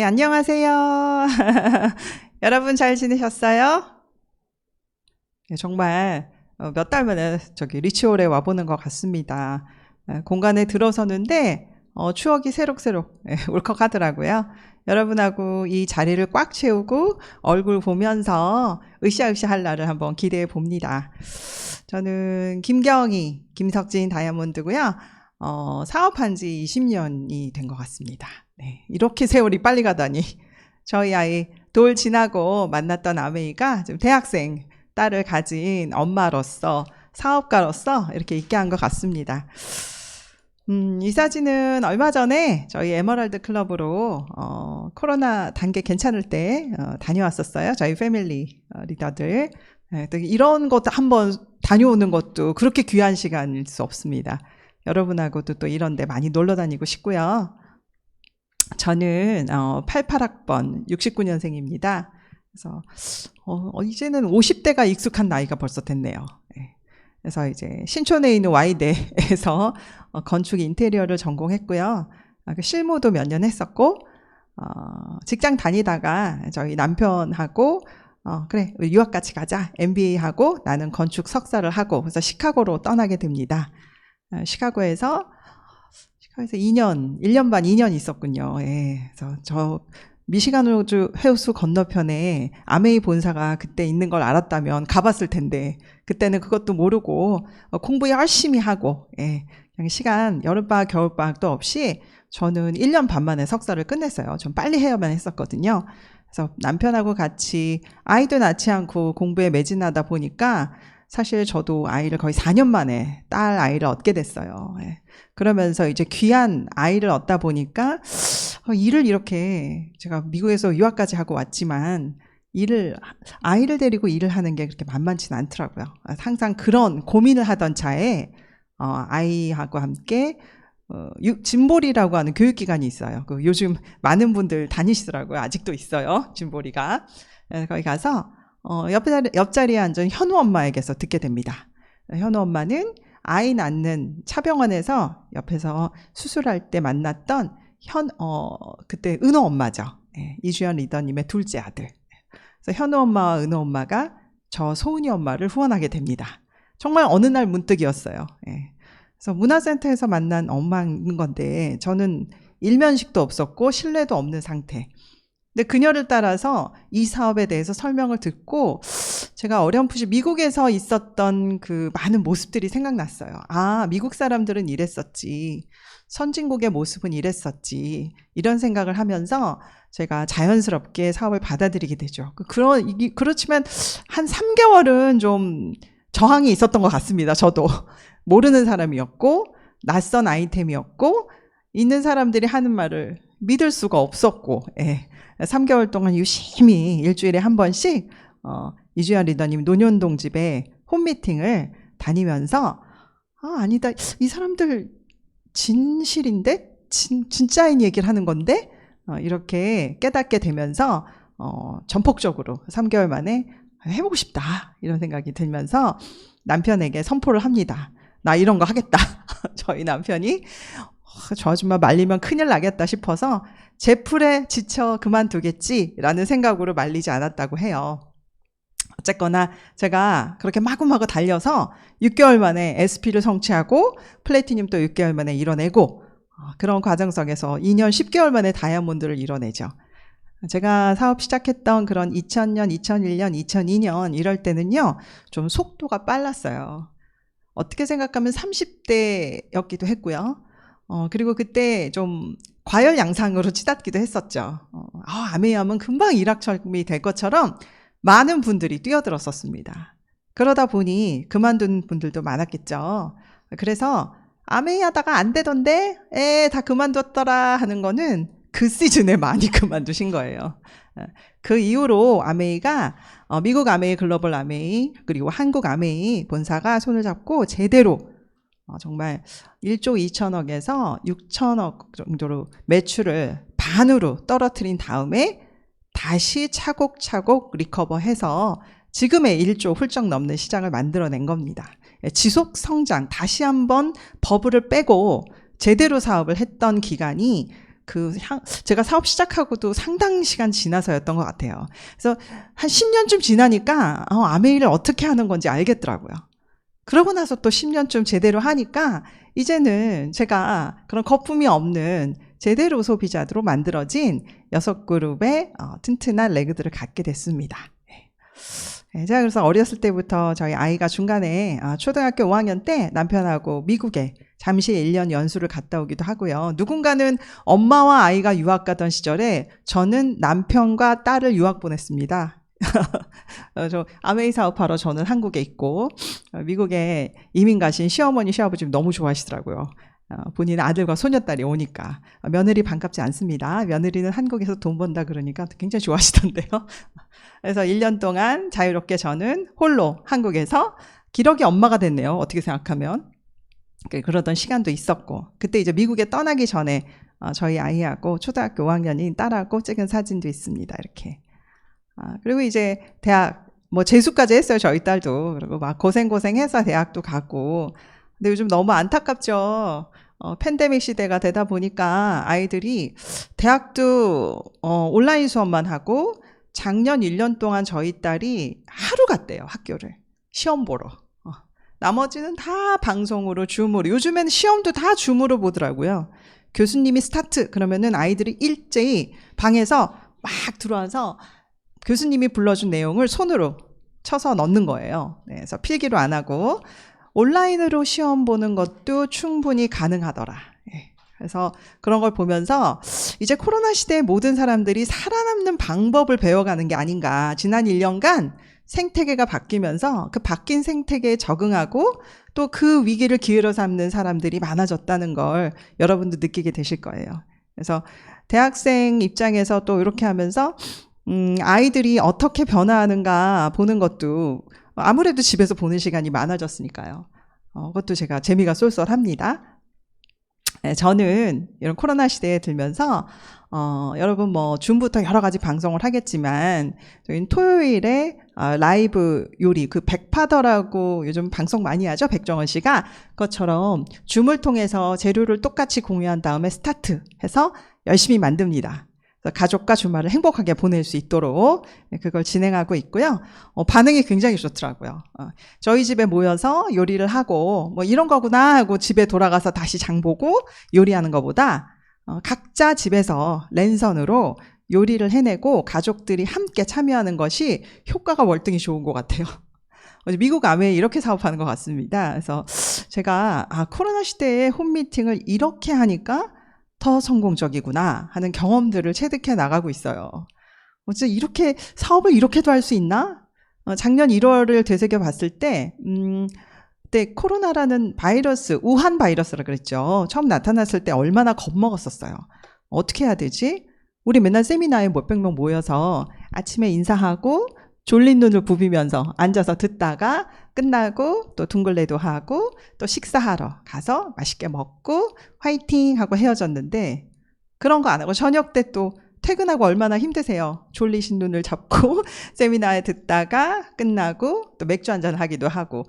안녕하세요. 여러분 잘 지내셨어요? 네, 정말 몇 달 만에 저기 리치홀에 와보는 것 같습니다. 공간에 들어서는데 추억이 새록새록 울컥하더라고요. 여러분하고 이 자리를 꽉 채우고 얼굴 보면서 으쌰으쌰 할 날을 한번 기대해 봅니다. 저는 김경희, 김석진 다이아몬드고요. 사업한 지 20년이 된 것 같습니다. 네, 이렇게 세월이 빨리 가다니. 저희 아이 돌 지나고 만났던 아메이가 지금 대학생 딸을 가진 엄마로서 사업가로서 이렇게 있게 한 것 같습니다. 이 사진은 얼마 전에 저희 에머랄드 클럽으로 코로나 단계 괜찮을 때 다녀왔었어요. 저희 패밀리 리더들. 네, 이런 것도 한번 다녀오는 것도 그렇게 귀한 시간일 수 없습니다. 여러분하고도 또 이런 데 많이 놀러 다니고 싶고요. 저는 88학번 69년생입니다. 그래서 이제는 50대가 익숙한 나이가 벌써 됐네요. 네. 그래서 이제 신촌에 있는 Y대에서 건축 인테리어를 전공했고요. 실무도 몇 년 했었고 직장 다니다가 저희 남편하고 그래 유학 같이 가자 MBA하고 나는 건축 석사를 하고 그래서 시카고로 떠나게 됩니다. 시카고에서 1년 반 2년 있었군요. 예. 그래서 저 미시간 호주 해수 건너편에 아메이 본사가 그때 있는 걸 알았다면 가봤을 텐데 그때는 그것도 모르고 공부 열심히 하고 예. 그냥 시간 여름방학 겨울방학도 없이 저는 1년 반 만에 석사를 끝냈어요. 좀 빨리 해야만 했었거든요. 그래서 남편하고 같이 아이도 낳지 않고 공부에 매진하다 보니까 사실 저도 아이를 거의 4년 만에 딸 아이를 얻게 됐어요. 예. 그러면서 이제 귀한 아이를 얻다 보니까 일을 이렇게 제가 미국에서 유학까지 하고 왔지만 아이를 데리고 일을 하는 게 그렇게 만만치는 않더라고요. 항상 그런 고민을 하던 차에 아이하고 함께 짐보리라고 하는 교육기관이 있어요. 요즘 많은 분들 다니시더라고요. 아직도 있어요. 짐보리가. 거기 가서 옆자리에 앉은 현우 엄마에게서 듣게 됩니다. 현우 엄마는 아이 낳는 차병원에서 옆에서 수술할 때 만났던 그때 은호 엄마죠. 예, 이주연 리더님의 둘째 아들. 그래서 현우 엄마와 은호 엄마가 저 소은이 엄마를 후원하게 됩니다. 정말 어느 날 문득이었어요. 예. 그래서 문화센터에서 만난 엄마인 건데 저는 일면식도 없었고 신뢰도 없는 상태. 근데 그녀를 따라서 이 사업에 대해서 설명을 듣고 제가 어렴풋이 미국에서 있었던 그 많은 모습들이 생각났어요. 아, 미국 사람들은 이랬었지. 선진국의 모습은 이랬었지. 이런 생각을 하면서 제가 자연스럽게 사업을 받아들이게 되죠. 그렇지만 한 3개월은 좀 저항이 있었던 것 같습니다. 저도 모르는 사람이었고 낯선 아이템이었고 있는 사람들이 하는 말을 믿을 수가 없었고 3개월 동안 유심히 일주일에 한 번씩 이주연 리더님 논현동 집에 홈미팅을 다니면서 아니다 이 사람들 진실인데 진짜인 얘기를 하는 건데 이렇게 깨닫게 되면서 전폭적으로 3개월 만에 해보고 싶다 이런 생각이 들면서 남편에게 선포를 합니다. 나 이런 거 하겠다. 저희 남편이 저 아줌마 말리면 큰일 나겠다 싶어서 제 풀에 지쳐 그만두겠지라는 생각으로 말리지 않았다고 해요. 어쨌거나 제가 그렇게 마구마구 달려서 6개월 만에 SP를 성취하고 플래티늄 또 6개월 만에 이뤄내고 그런 과정 속에서 2년 10개월 만에 다이아몬드를 이뤄내죠. 제가 사업 시작했던 그런 2000년, 2001년, 2002년 이럴 때는요. 좀 속도가 빨랐어요. 어떻게 생각하면 30대였기도 했고요. 그리고 그때 좀 과열양상으로 치닫기도 했었죠. 아메이하면 금방 일확천금이 될 것처럼 많은 분들이 뛰어들었었습니다. 그러다 보니 그만둔 분들도 많았겠죠. 그래서 아메이 하다가 안 되던데 다 그만뒀더라 하는 거는 그 시즌에 많이 그만두신 거예요. 그 이후로 아메이가 미국 아메이, 글로벌 아메이, 그리고 한국 아메이 본사가 손을 잡고 제대로 정말 1조 2천억에서 6천억 정도로 매출을 반으로 떨어뜨린 다음에 다시 차곡차곡 리커버해서 지금의 1조 훌쩍 넘는 시장을 만들어낸 겁니다. 지속 성장, 다시 한번 버블을 빼고 제대로 사업을 했던 기간이 제가 사업 시작하고도 상당 시간 지나서였던 것 같아요. 그래서 한 10년쯤 지나니까 아메이를 어떻게 하는 건지 알겠더라고요. 그러고 나서 또 10년쯤 제대로 하니까 이제는 제가 그런 거품이 없는 제대로 소비자로 만들어진 6그룹의 튼튼한 레그들을 갖게 됐습니다. 제가 그래서 어렸을 때부터 저희 아이가 중간에 초등학교 5학년 때 남편하고 미국에 잠시 1년 연수를 갔다 오기도 하고요. 누군가는 엄마와 아이가 유학 가던 시절에 저는 남편과 딸을 유학 보냈습니다. 저 아메이 사업하러 저는 한국에 있고 미국에 이민 가신 시어머니 시아버지 너무 좋아하시더라고요. 본인 아들과 소녀딸이 오니까 며느리 반갑지 않습니다. 며느리는 한국에서 돈 번다 그러니까 굉장히 좋아하시던데요. 그래서 1년 동안 자유롭게 저는 홀로 한국에서 기러기 엄마가 됐네요. 어떻게 생각하면. 그러던 시간도 있었고 그때 이제 미국에 떠나기 전에 저희 아이하고 초등학교 5학년인 딸하고 찍은 사진도 있습니다. 이렇게. 그리고 이제 대학 재수까지 했어요. 저희 딸도. 그리고 막 고생해서 대학도 가고. 근데 요즘 너무 안타깝죠. 팬데믹 시대가 되다 보니까 아이들이 대학도 온라인 수업만 하고 작년 1년 동안 저희 딸이 하루 갔대요. 학교를. 시험 보러. 나머지는 다 방송으로 줌으로. 요즘에는 시험도 다 줌으로 보더라고요. 교수님이 스타트 그러면은 아이들이 일제히 방에서 막 들어와서 교수님이 불러준 내용을 손으로 쳐서 넣는 거예요. 네, 그래서 필기로 안 하고 온라인으로 시험 보는 것도 충분히 가능하더라. 그래서 그런 걸 보면서 이제 코로나 시대에 모든 사람들이 살아남는 방법을 배워가는 게 아닌가. 지난 1년간 생태계가 바뀌면서 그 바뀐 생태계에 적응하고 또 그 위기를 기회로 삼는 사람들이 많아졌다는 걸 여러분도 느끼게 되실 거예요. 그래서 대학생 입장에서 또 이렇게 하면서 아이들이 어떻게 변화하는가 보는 것도 아무래도 집에서 보는 시간이 많아졌으니까요. 그것도 제가 재미가 쏠쏠합니다. 네, 저는 이런 코로나 시대에 들면서 여러분 줌부터 여러 가지 방송을 하겠지만 저희는 토요일에 라이브 요리 그 백파더라고 요즘 방송 많이 하죠. 백정원 씨가 그것처럼 줌을 통해서 재료를 똑같이 공유한 다음에 스타트 해서 열심히 만듭니다. 가족과 주말을 행복하게 보낼 수 있도록 그걸 진행하고 있고요. 반응이 굉장히 좋더라고요. 저희 집에 모여서 요리를 하고 이런 거구나 하고 집에 돌아가서 다시 장 보고 요리하는 것보다 각자 집에서 랜선으로 요리를 해내고 가족들이 함께 참여하는 것이 효과가 월등히 좋은 것 같아요. 미국 아메이 이렇게 사업하는 것 같습니다. 그래서 제가 코로나 시대에 홈미팅을 이렇게 하니까 더 성공적이구나 하는 경험들을 체득해 나가고 있어요. 어째 이렇게 사업을 이렇게도 할 수 있나? 작년 1월을 되새겨 봤을 때 그때 코로나라는 바이러스, 우한 바이러스라 그랬죠. 처음 나타났을 때 얼마나 겁먹었었어요. 어떻게 해야 되지? 우리 맨날 세미나에 몇백 명 모여서 아침에 인사하고 졸린 눈을 부비면서 앉아서 듣다가 끝나고 또 둥글레도 하고 또 식사하러 가서 맛있게 먹고 화이팅 하고 헤어졌는데 그런 거 안 하고 저녁 때 또 퇴근하고 얼마나 힘드세요. 졸리신 눈을 잡고 세미나에 듣다가 끝나고 또 맥주 한잔 하기도 하고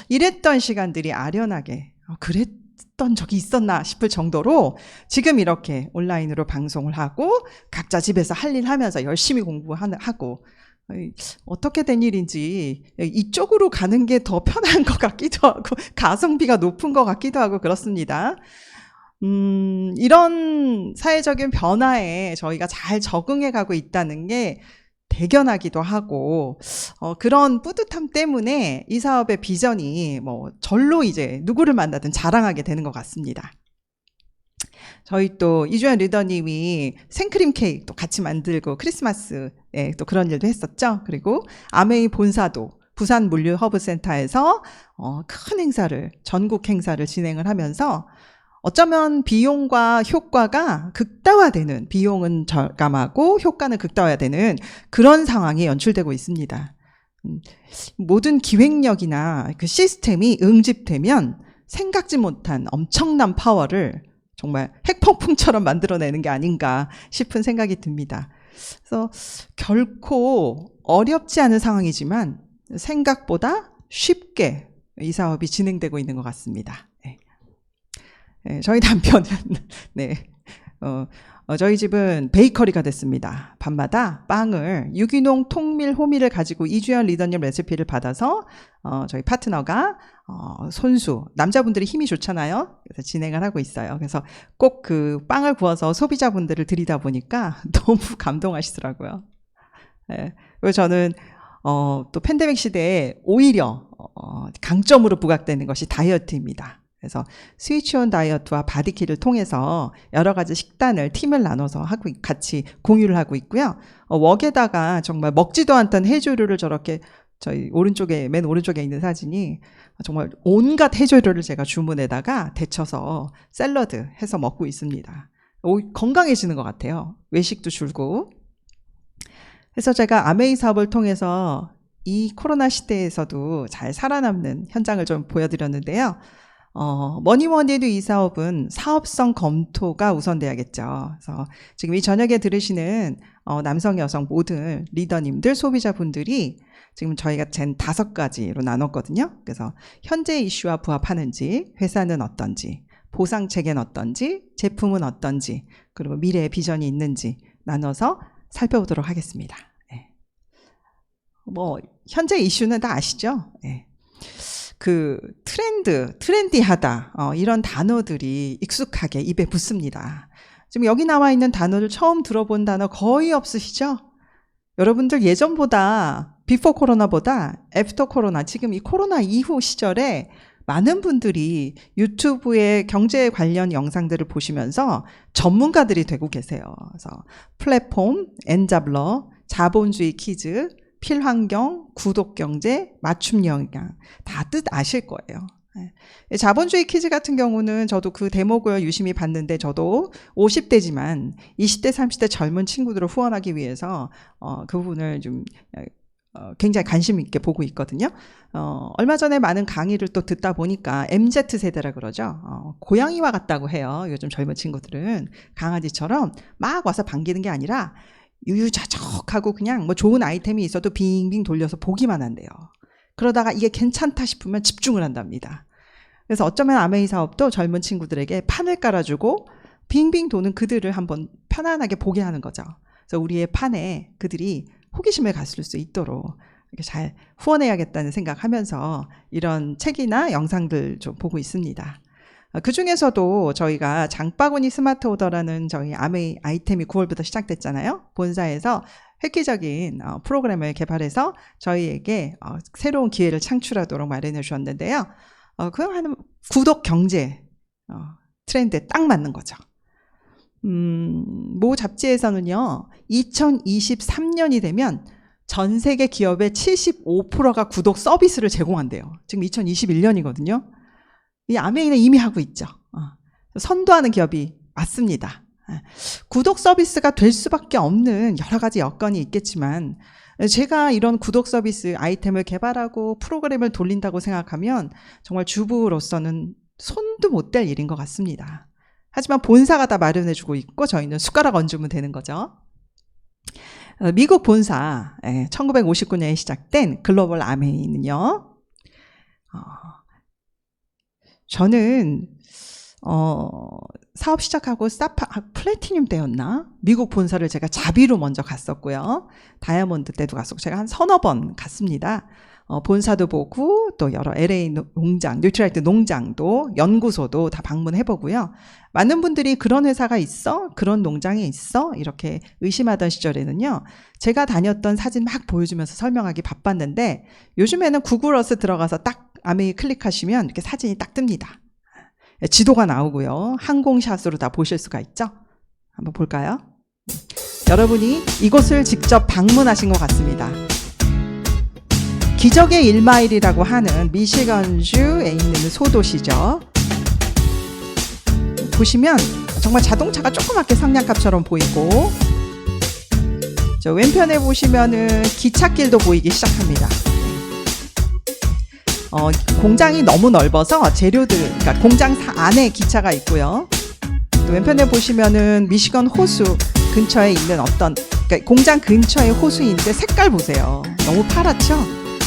이랬던 시간들이 아련하게 그랬던 적이 있었나 싶을 정도로 지금 이렇게 온라인으로 방송을 하고 각자 집에서 할 일 하면서 열심히 공부하고 어떻게 된 일인지 이쪽으로 가는 게 더 편한 것 같기도 하고 가성비가 높은 것 같기도 하고 그렇습니다. 이런 사회적인 변화에 저희가 잘 적응해 가고 있다는 게 대견하기도 하고 그런 뿌듯함 때문에 이 사업의 비전이 절로 이제 누구를 만나든 자랑하게 되는 것 같습니다. 저희 또 이주연 리더님이 생크림 케이크 또 같이 만들고 크리스마스 또 그런 일도 했었죠. 그리고 아메이 본사도 부산 물류 허브센터에서 큰 행사를 전국 행사를 진행을 하면서 어쩌면 비용과 효과가 극대화되는 비용은 절감하고 효과는 극대화되는 그런 상황이 연출되고 있습니다. 모든 기획력이나 그 시스템이 응집되면 생각지 못한 엄청난 파워를 정말 핵폭풍처럼 만들어내는 게 아닌가 싶은 생각이 듭니다. 그래서 결코 어렵지 않은 상황이지만 생각보다 쉽게 이 사업이 진행되고 있는 것 같습니다. 네. 저희 남편은 저희 집은 베이커리가 됐습니다. 밤마다 빵을 유기농 통밀 호밀을 가지고 이주연 리더님 레시피를 받아서 저희 파트너가 손수, 남자분들이 힘이 좋잖아요. 그래서 진행을 하고 있어요. 그래서 꼭 그 빵을 구워서 소비자분들을 드리다 보니까 너무 감동하시더라고요. 네. 그리고 저는 또 팬데믹 시대에 오히려 강점으로 부각되는 것이 다이어트입니다. 그래서 스위치온 다이어트와 바디키를 통해서 여러 가지 식단을 팀을 나눠서 하고 같이 공유를 하고 있고요. 웍에다가 정말 먹지도 않던 해조류를 저렇게 저희 오른쪽에 맨 오른쪽에 있는 사진이 정말 온갖 해조류를 제가 주문에다가 데쳐서 샐러드 해서 먹고 있습니다. 건강해지는 것 같아요. 외식도 줄고. 그래서 제가 아메이 사업을 통해서 이 코로나 시대에서도 잘 살아남는 현장을 좀 보여드렸는데요. 뭐니 해도 이 사업은 사업성 검토가 우선돼야겠죠. 그래서 지금 이 저녁에 들으시는 남성, 여성 모든 리더님들, 소비자분들이 지금 저희가 젠 5가지로 나눴거든요. 그래서 현재 이슈와 부합하는지, 회사는 어떤지, 보상 체계는 어떤지, 제품은 어떤지, 그리고 미래의 비전이 있는지 나눠서 살펴보도록 하겠습니다. 네. 현재 이슈는 다 아시죠? 네. 그 트렌디하다 이런 단어들이 익숙하게 입에 붙습니다. 지금 여기 나와 있는 단어를 처음 들어본 단어 거의 없으시죠? 여러분들 예전보다 비포 코로나보다 애프터 코로나, 지금 이 코로나 이후 시절에 많은 분들이 유튜브의 경제 관련 영상들을 보시면서 전문가들이 되고 계세요. 그래서 플랫폼, 엔잡러, 자본주의 퀴즈, 필환경, 구독경제, 맞춤 영양 다 뜻 아실 거예요. 자본주의 퀴즈 같은 경우는 저도 그 대목을 유심히 봤는데 저도 50대지만 20대, 30대 젊은 친구들을 후원하기 위해서 그 부분을 좀 굉장히 관심 있게 보고 있거든요. 얼마 전에 많은 강의를 또 듣다 보니까 MZ세대라 그러죠. 고양이와 같다고 해요. 요즘 젊은 친구들은 강아지처럼 막 와서 반기는 게 아니라 유유자적하고 그냥 뭐 좋은 아이템이 있어도 빙빙 돌려서 보기만 한대요. 그러다가 이게 괜찮다 싶으면 집중을 한답니다. 그래서 어쩌면 아메이 사업도 젊은 친구들에게 판을 깔아주고 빙빙 도는 그들을 한번 편안하게 보게 하는 거죠. 그래서 우리의 판에 그들이 호기심을 가질 수 있도록 이렇게 잘 후원해야겠다는 생각하면서 이런 책이나 영상들 좀 보고 있습니다. 그 중에서도 저희가 장바구니 스마트 오더라는 저희 아메이 아이템이 9월부터 시작됐잖아요. 본사에서 획기적인 프로그램을 개발해서 저희에게 새로운 기회를 창출하도록 마련해 주셨는데요. 그거 하는 구독 경제 트렌드에 딱 맞는 거죠. 모 잡지에서는요, 2023년이 되면 전 세계 기업의 75%가 구독 서비스를 제공한대요. 지금 2021년이거든요. 이 아메이는 이미 하고 있죠. 선도하는 기업이 맞습니다. 구독 서비스가 될 수밖에 없는 여러 가지 여건이 있겠지만 제가 이런 구독 서비스 아이템을 개발하고 프로그램을 돌린다고 생각하면 정말 주부로서는 손도 못 댈 일인 것 같습니다. 하지만 본사가 다 마련해주고 있고 저희는 숟가락 얹으면 되는 거죠. 미국 본사 1959년에 시작된 글로벌 아메이는요. 저는 사업 시작하고 플래티늄 때였나? 미국 본사를 제가 자비로 먼저 갔었고요. 다이아몬드 때도 갔었고 제가 한 서너 번 갔습니다. 본사도 보고 또 여러 LA 농장, 뉴트랄트 농장도 연구소도 다 방문해보고요. 많은 분들이 그런 회사가 있어? 그런 농장이 있어? 이렇게 의심하던 시절에는요. 제가 다녔던 사진 막 보여주면서 설명하기 바빴는데 요즘에는 구글어스 들어가서 딱 아메이 클릭하시면 이렇게 사진이 딱 뜹니다. 지도가 나오고요. 항공샷으로 다 보실 수가 있죠. 한번 볼까요? 여러분이 이곳을 직접 방문하신 것 같습니다. 기적의 1마일이라고 하는 미시건주에 있는 소도시죠. 보시면 정말 자동차가 조그맣게 상냥갑처럼 보이고 저 왼편에 보시면은 기찻길도 보이기 시작합니다. 공장이 너무 넓어서 재료들, 그러니까 공장 안에 기차가 있고요. 또 왼편에 보시면은 미시건 호수 근처에 있는 그러니까 공장 근처의 호수인데 색깔 보세요. 너무 파랗죠?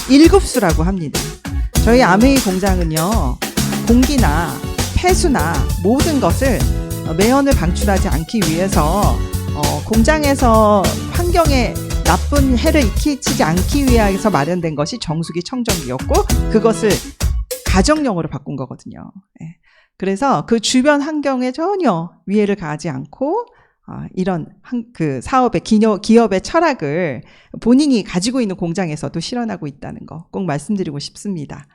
1급수라고 합니다. 저희 아메이 공장은요, 공기나 폐수나 모든 것을 매연을 방출하지 않기 위해서 공장에서 환경에 나쁜 해를 끼치지 않기 위해서 마련된 것이 정수기 청정기였고 그것을 가정용으로 바꾼 거거든요. 예. 그래서 그 주변 환경에 전혀 위해를 가하지 않고 이런 그 사업의 기업의 철학을 본인이 가지고 있는 공장에서도 실현하고 있다는 거 꼭 말씀드리고 싶습니다.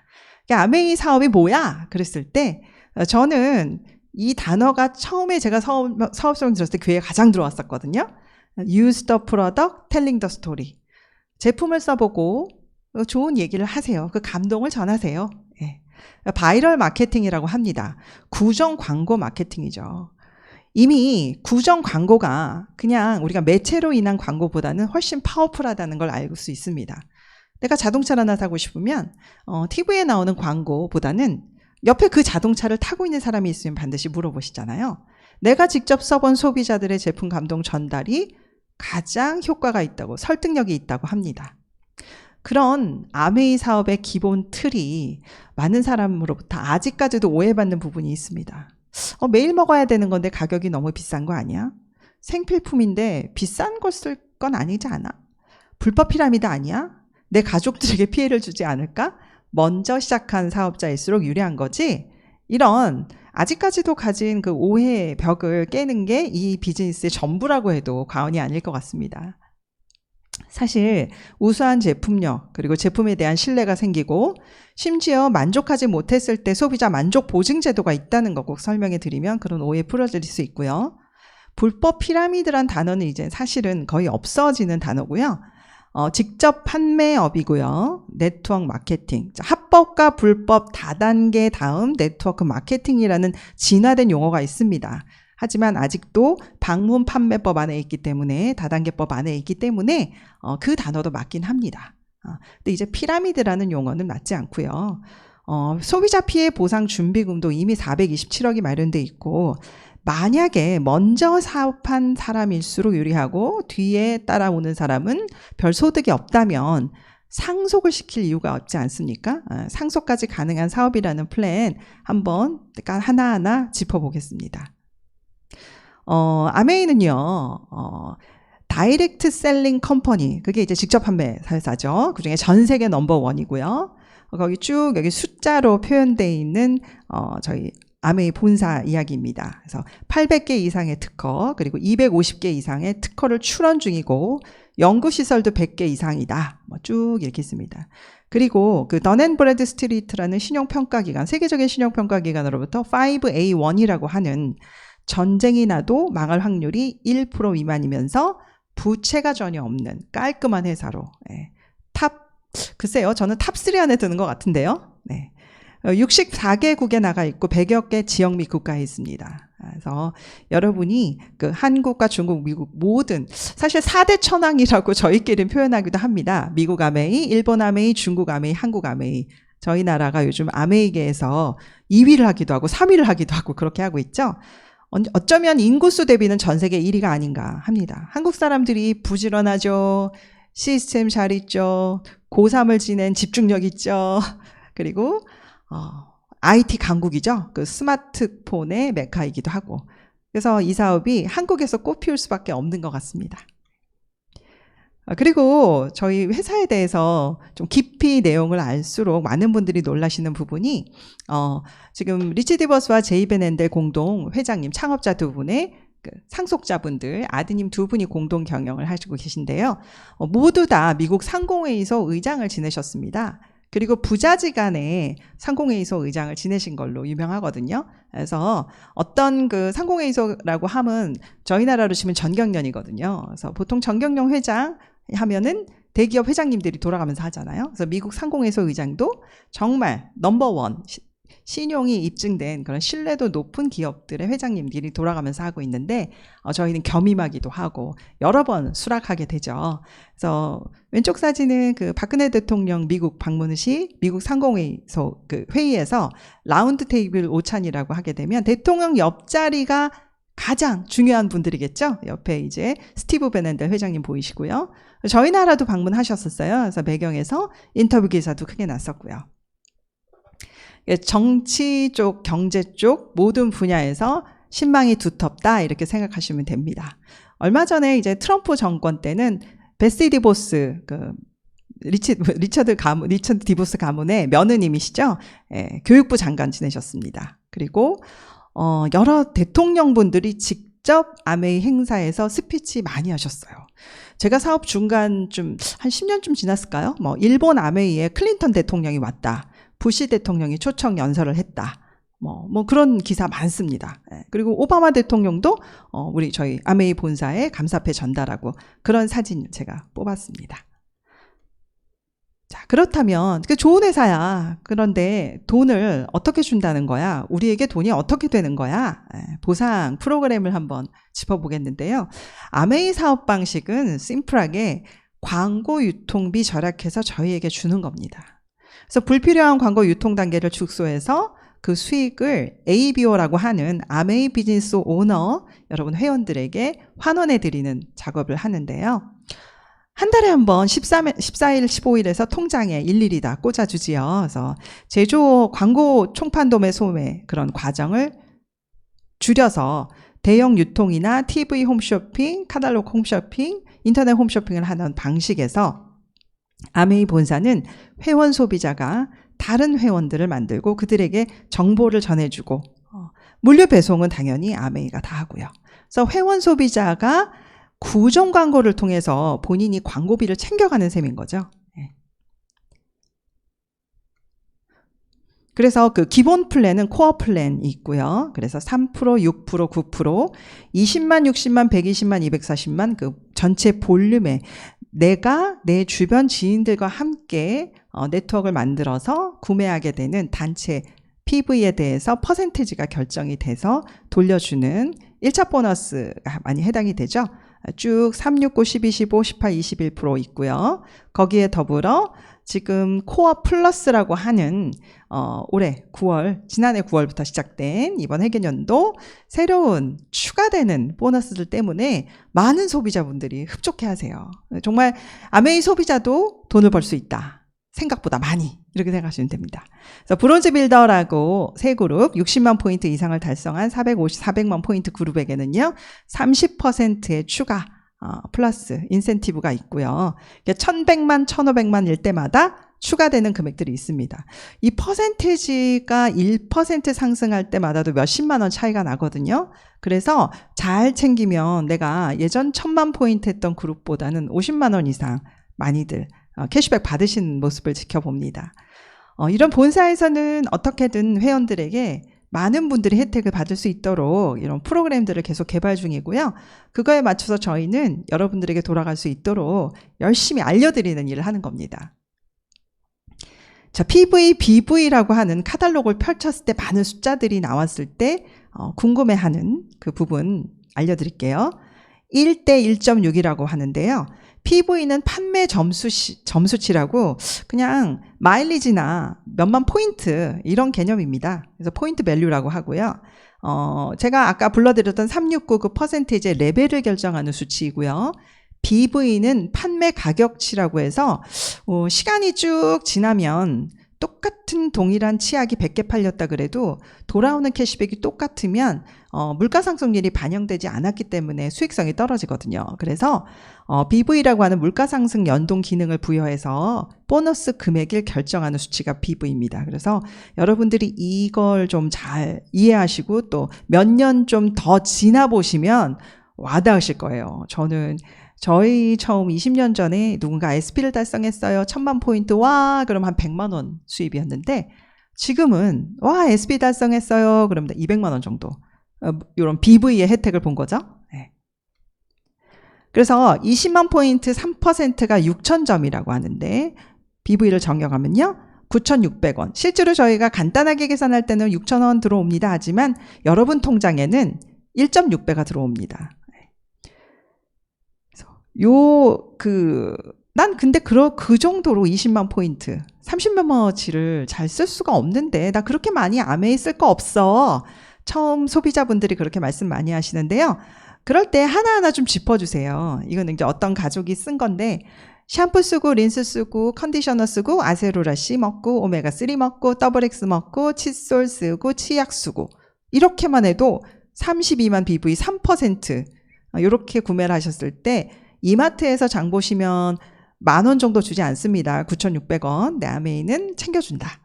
아메이 사업이 뭐야? 그랬을 때 저는 이 단어가 처음에 제가 사업성 들었을 때 귀에 가장 들어왔었거든요. Use the product, telling the story. 제품을 써보고 좋은 얘기를 하세요. 그 감동을 전하세요. 예. 바이럴 마케팅이라고 합니다. 구정 광고 마케팅이죠. 이미 구정 광고가 그냥 우리가 매체로 인한 광고보다는 훨씬 파워풀하다는 걸 알 수 있습니다. 내가 자동차를 하나 사고 싶으면 TV에 나오는 광고보다는 옆에 그 자동차를 타고 있는 사람이 있으면 반드시 물어보시잖아요. 내가 직접 써본 소비자들의 제품 감동 전달이 가장 효과가 있다고, 설득력이 있다고 합니다. 그런 아메이 사업의 기본 틀이 많은 사람으로부터 아직까지도 오해받는 부분이 있습니다. 매일 먹어야 되는 건데 가격이 너무 비싼 거 아니야? 생필품인데 비싼 걸 쓸 건 아니지 않아? 불법 피라미드 아니야? 내 가족들에게 피해를 주지 않을까? 먼저 시작한 사업자일수록 유리한 거지? 이런 아직까지도 가진 그 오해의 벽을 깨는 게 이 비즈니스의 전부라고 해도 과언이 아닐 것 같습니다. 사실 우수한 제품력 그리고 제품에 대한 신뢰가 생기고 심지어 만족하지 못했을 때 소비자 만족 보증 제도가 있다는 거 꼭 설명해 드리면 그런 오해 풀어드릴 수 있고요. 불법 피라미드란 단어는 이제 사실은 거의 없어지는 단어고요. 직접 판매업이고요. 네트워크 마케팅. 합법과 불법 다단계 다음 네트워크 마케팅이라는 진화된 용어가 있습니다. 하지만 아직도 방문 판매법 안에 있기 때문에 다단계법 안에 있기 때문에 그 단어도 맞긴 합니다. 근데 이제 피라미드라는 용어는 맞지 않고요. 소비자 피해 보상 준비금도 이미 427억이 마련돼 있고 만약에 먼저 사업한 사람일수록 유리하고 뒤에 따라오는 사람은 별 소득이 없다면 상속을 시킬 이유가 없지 않습니까? 상속까지 가능한 사업이라는 플랜 한번 하나하나 짚어보겠습니다. 아메이는요, 다이렉트 셀링 컴퍼니, 그게 이제 직접 판매 사회사죠. 그 중에 전 세계 넘버원이고요. 거기 쭉 여기 숫자로 표현되어 있는, 저희 아메이 본사 이야기입니다. 그래서 800개 이상의 특허, 그리고 250개 이상의 특허를 출원 중이고, 연구시설도 100개 이상이다. 쭉 이렇게 있습니다. 그리고 그 던앤브래드 스트리트라는 신용평가기관, 세계적인 신용평가기관으로부터 5A1이라고 하는 전쟁이 나도 망할 확률이 1% 미만이면서 부채가 전혀 없는 깔끔한 회사로, 글쎄요, 저는 탑3 안에 드는 것 같은데요. 64개국에 나가 있고 100여 개 지역 및 국가에 있습니다. 그래서 여러분이 그 한국과 중국, 미국 모든 사실 4대 천왕이라고 저희끼리는 표현하기도 합니다. 미국 아메이, 일본 아메이, 중국 아메이, 한국 아메이. 저희 나라가 요즘 아메이계에서 2위를 하기도 하고 3위를 하기도 하고 그렇게 하고 있죠. 어쩌면 인구수 대비는 전 세계 1위가 아닌가 합니다. 한국 사람들이 부지런하죠. 시스템 잘 있죠. 고3을 지낸 집중력 있죠. 그리고 IT 강국이죠. 그 스마트폰의 메카이기도 하고. 그래서 이 사업이 한국에서 꽃피울 수밖에 없는 것 같습니다. 그리고 저희 회사에 대해서 좀 깊이 내용을 알수록 많은 분들이 놀라시는 부분이 지금 리치 디버스와 제이 벤 앤델 공동 회장님, 창업자 두 분의 그 상속자분들, 아드님 두 분이 공동 경영을 하시고 계신데요. 모두 다 미국 상공회의소 의장을 지내셨습니다. 그리고 부자지간에 상공회의소 의장을 지내신 걸로 유명하거든요. 그래서 어떤 그 상공회의소라고 하면 저희 나라로 치면 전경련이거든요. 그래서 보통 전경련 회장 하면은 대기업 회장님들이 돌아가면서 하잖아요. 그래서 미국 상공회의소 의장도 정말 넘버원 신용이 입증된 그런 신뢰도 높은 기업들의 회장님들이 돌아가면서 하고 있는데 저희는 겸임하기도 하고 여러 번 수락하게 되죠. 그래서 왼쪽 사진은 그 박근혜 대통령 미국 방문 시 미국 상공회의소 그 회의에서 라운드 테이블 오찬이라고 하게 되면 대통령 옆자리가 가장 중요한 분들이겠죠. 옆에 이제 스티브 베넨델 회장님 보이시고요. 저희 나라도 방문하셨었어요. 그래서 배경에서 인터뷰 기사도 크게 났었고요. 정치 쪽, 경제 쪽 모든 분야에서 신망이 두텁다 이렇게 생각하시면 됩니다. 얼마 전에 이제 트럼프 정권 때는 베시 디보스 리처드 디보스 가문의 며느님이시죠. 예, 교육부 장관 지내셨습니다. 그리고 여러 대통령분들이 직접 아메이 행사에서 스피치 많이 하셨어요. 제가 사업 중간쯤 한 10년쯤 지났을까요? 일본 아메이에 클린턴 대통령이 왔다. 부시 대통령이 초청 연설을 했다. 그런 기사 많습니다. 예, 그리고 오바마 대통령도 저희 아메이 본사에 감사패 전달하고 그런 사진 제가 뽑았습니다. 자, 그렇다면 좋은 회사야. 그런데 돈을 어떻게 준다는 거야? 우리에게 돈이 어떻게 되는 거야? 보상 프로그램을 한번 짚어보겠는데요. 아메이 사업 방식은 심플하게 광고 유통비 절약해서 저희에게 주는 겁니다. 그래서 불필요한 광고 유통 단계를 축소해서 그 수익을 ABO라고 하는 아메이 비즈니스 오너 여러분 회원들에게 환원해 드리는 작업을 하는데요. 한 달에 한 번 14일, 15일에서 통장에 일일이 다 꽂아주지요. 그래서 제조 광고 총판도매 소매 그런 과정을 줄여서 대형 유통이나 TV 홈쇼핑, 카탈로그 홈쇼핑, 인터넷 홈쇼핑을 하는 방식에서 아메이 본사는 회원 소비자가 다른 회원들을 만들고 그들에게 정보를 전해주고 물류 배송은 당연히 아메이가 다 하고요. 그래서 회원 소비자가 구정 광고를 통해서 본인이 광고비를 챙겨가는 셈인 거죠. 그래서 그 기본 플랜은 코어 플랜이 있고요. 그래서 3%, 6%, 9%, 20만, 60만, 120만, 240만 그 전체 볼륨에 내가 내 주변 지인들과 함께 네트워크를 만들어서 구매하게 되는 단체 PV에 대해서 퍼센테이지가 결정이 돼서 돌려주는 1차 보너스가 많이 해당이 되죠. 쭉 3, 6, 9, 12, 15, 18, 21% 있고요. 거기에 더불어 지금 코어 플러스라고 하는 올해 9월, 지난해 9월부터 시작된 이번 회계연도 새로운 추가되는 보너스들 때문에 많은 소비자분들이 흡족해 하세요. 정말 아메이 소비자도 돈을 벌 수 있다. 생각보다 많이 이렇게 생각하시면 됩니다. 그래서 브론즈 빌더라고 세 그룹 60만 포인트 이상을 달성한 400만 포인트 그룹에게는요 30%의 추가 플러스 인센티브가 있고요. 1100만, 1500만 일 때마다 추가되는 금액들이 있습니다. 이 퍼센테이지가 1% 상승할 때마다도 몇십만 원 차이가 나거든요. 그래서 잘 챙기면 내가 예전 1000만 포인트 했던 그룹보다는 50만 원 이상 많이들 캐시백 받으신 모습을 지켜봅니다. 이런 본사에서는 어떻게든 회원들에게 많은 분들이 혜택을 받을 수 있도록 이런 프로그램들을 계속 개발 중이고요. 그거에 맞춰서 저희는 여러분들에게 돌아갈 수 있도록 열심히 알려드리는 일을 하는 겁니다. 자, PV, BV라고 하는 카탈로그를 펼쳤을 때 많은 숫자들이 나왔을 때 궁금해하는 그 부분 알려드릴게요. 1대 1.6이라고 하는데요. PV는 판매 점수치라고 그냥 마일리지나 몇만 포인트 이런 개념입니다. 그래서 포인트 밸류라고 하고요. 제가 아까 불러드렸던 369 그 퍼센테이지의 레벨을 결정하는 수치이고요. BV는 판매 가격치라고 해서 시간이 쭉 지나면 똑같은 동일한 치약이 100개 팔렸다 그래도 돌아오는 캐시백이 똑같으면 물가 상승률이 반영되지 않았기 때문에 수익성이 떨어지거든요. 그래서 BV라고 하는 물가 상승 연동 기능을 부여해서 보너스 금액을 결정하는 수치가 BV입니다. 그래서 여러분들이 이걸 좀 잘 이해하시고 또 몇 년 좀 더 지나보시면 와닿으실 거예요. 저희 처음 20년 전에 누군가 SP를 달성했어요. 1000만 포인트. 와, 그럼 한 100만 원 수입이었는데 지금은 와, SP 달성했어요. 그러면 200만 원 정도. 이런 BV의 혜택을 본 거죠. 네. 그래서 20만 포인트 3%가 6,000점이라고 하는데 BV를 정형하면요. 9,600원. 실제로 저희가 간단하게 계산할 때는 6,000원 들어옵니다. 하지만 여러분 통장에는 1.6배가 들어옵니다. 난 근데 그 정도로 20만 포인트, 30만 원어치를 잘 쓸 수가 없는데, 나 그렇게 많이 아메이 쓸 거 없어. 처음 소비자분들이 그렇게 말씀 많이 하시는데요. 그럴 때 하나하나 좀 짚어주세요. 이건 이제 어떤 가족이 쓴 건데, 샴푸 쓰고, 린스 쓰고, 컨디셔너 쓰고, 아세로라씨 먹고, 오메가3 먹고, 더블X 먹고, 칫솔 쓰고, 치약 쓰고, 이렇게만 해도 32만 BV 3% 이렇게 구매를 하셨을 때 이마트에서 장 보시면 10,000원 정도 주지 않습니다. 9,600원. 내 아메이는 챙겨준다.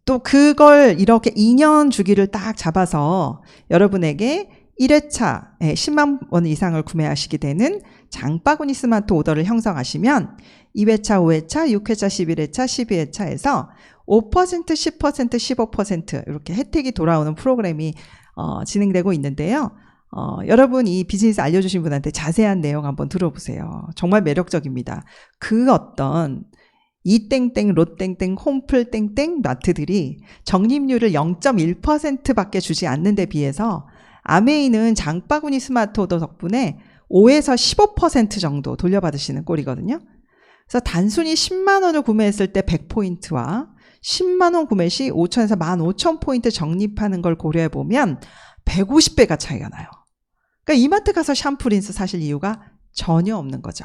또 그걸 이렇게 2년 주기를 딱 잡아서 여러분에게 1회차에 10만 원 이상을 구매하시게 되는 장바구니 스마트 오더를 형성하시면 2회차, 5회차, 6회차, 11회차, 12회차에서 5%, 10%, 15% 이렇게 혜택이 돌아오는 프로그램이 진행되고 있는데요. 여러분 이 비즈니스 알려주신 분한테 자세한 내용 한번 들어보세요. 정말 매력적입니다. 그 어떤 이땡땡, 롯땡땡, 홈플땡땡 마트들이 적립률을 0.1%밖에 주지 않는 데 비해서 아메이는 장바구니 스마트 오더 덕분에 5에서 15% 정도 돌려받으시는 꼴이거든요. 그래서 단순히 10만 원을 구매했을 때 100포인트와 10만 원 구매 시 5,000에서 15,000포인트 적립하는 걸 고려해보면 150배가 차이가 나요. 그러니까 이마트 가서 샴푸, 린스 사실 이유가 전혀 없는 거죠.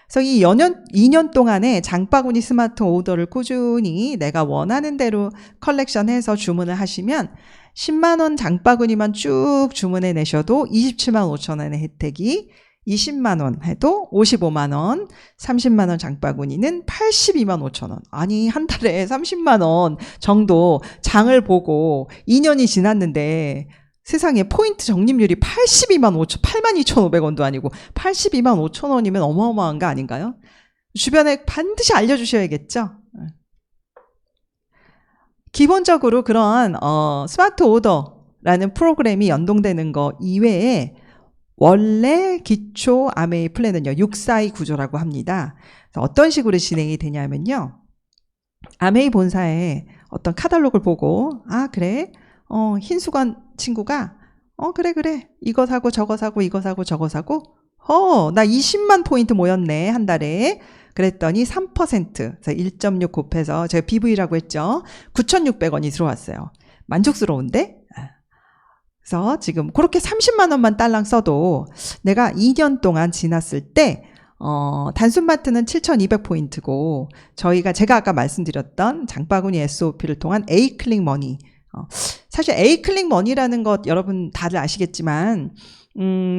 그래서 이 2년 동안에 장바구니 스마트 오더를 꾸준히 내가 원하는 대로 컬렉션해서 주문을 하시면 10만 원 장바구니만 쭉 주문해 내셔도 27만 5천 원의 혜택이 20만 원 해도 55만 원, 30만 원 장바구니는 82만 5천 원. 아니 한 달에 30만 원 정도 장을 보고 2년이 지났는데 세상에 포인트 적립률이 82만 5천, 82,500원도 아니고 82만 5천 원이면 어마어마한 거 아닌가요? 주변에 반드시 알려주셔야겠죠? 기본적으로 그런 스마트 오더라는 프로그램이 연동되는 거 이외에 원래 기초 아메이 플랜은요 642 구조라고 합니다. 어떤 식으로 진행이 되냐면요, 아메이 본사에 어떤 카탈로그를 보고 아 그래 흰수건 친구가 그래 이거 사고 저거 사고 이거 사고 저거 사고 나 20만 포인트 모였네 한 달에. 그랬더니 3% 그래서 1.6 곱해서 제가 BV라고 했죠. 9,600원이 들어왔어요. 만족스러운데? 그래서 지금 그렇게 30만 원만 딸랑 써도 내가 2년 동안 지났을 때 단순마트는 7,200포인트고 제가 아까 말씀드렸던 장바구니 SOP를 통한 A클릭 머니, 사실 A클릭 머니라는 것 여러분 다들 아시겠지만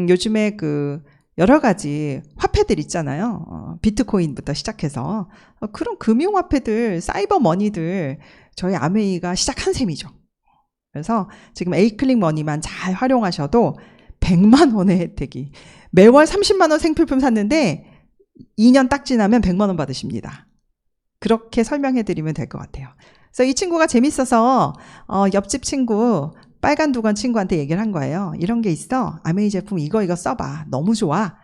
요즘에 그 여러 가지 화폐들 있잖아요. 비트코인부터 시작해서 그런 금융화폐들, 사이버 머니들 저희 아메이가 시작한 셈이죠. 그래서 지금 A클릭 머니만 잘 활용하셔도 100만 원의 혜택이, 매월 30만 원 생필품 샀는데 2년 딱 지나면 100만 원 받으십니다. 그렇게 설명해 드리면 될 것 같아요. 그래서 이 친구가 재밌어서 옆집 친구, 빨간 두건 친구한테 얘기를 한 거예요. 이런 게 있어. 아메이 제품 이거 써봐. 너무 좋아.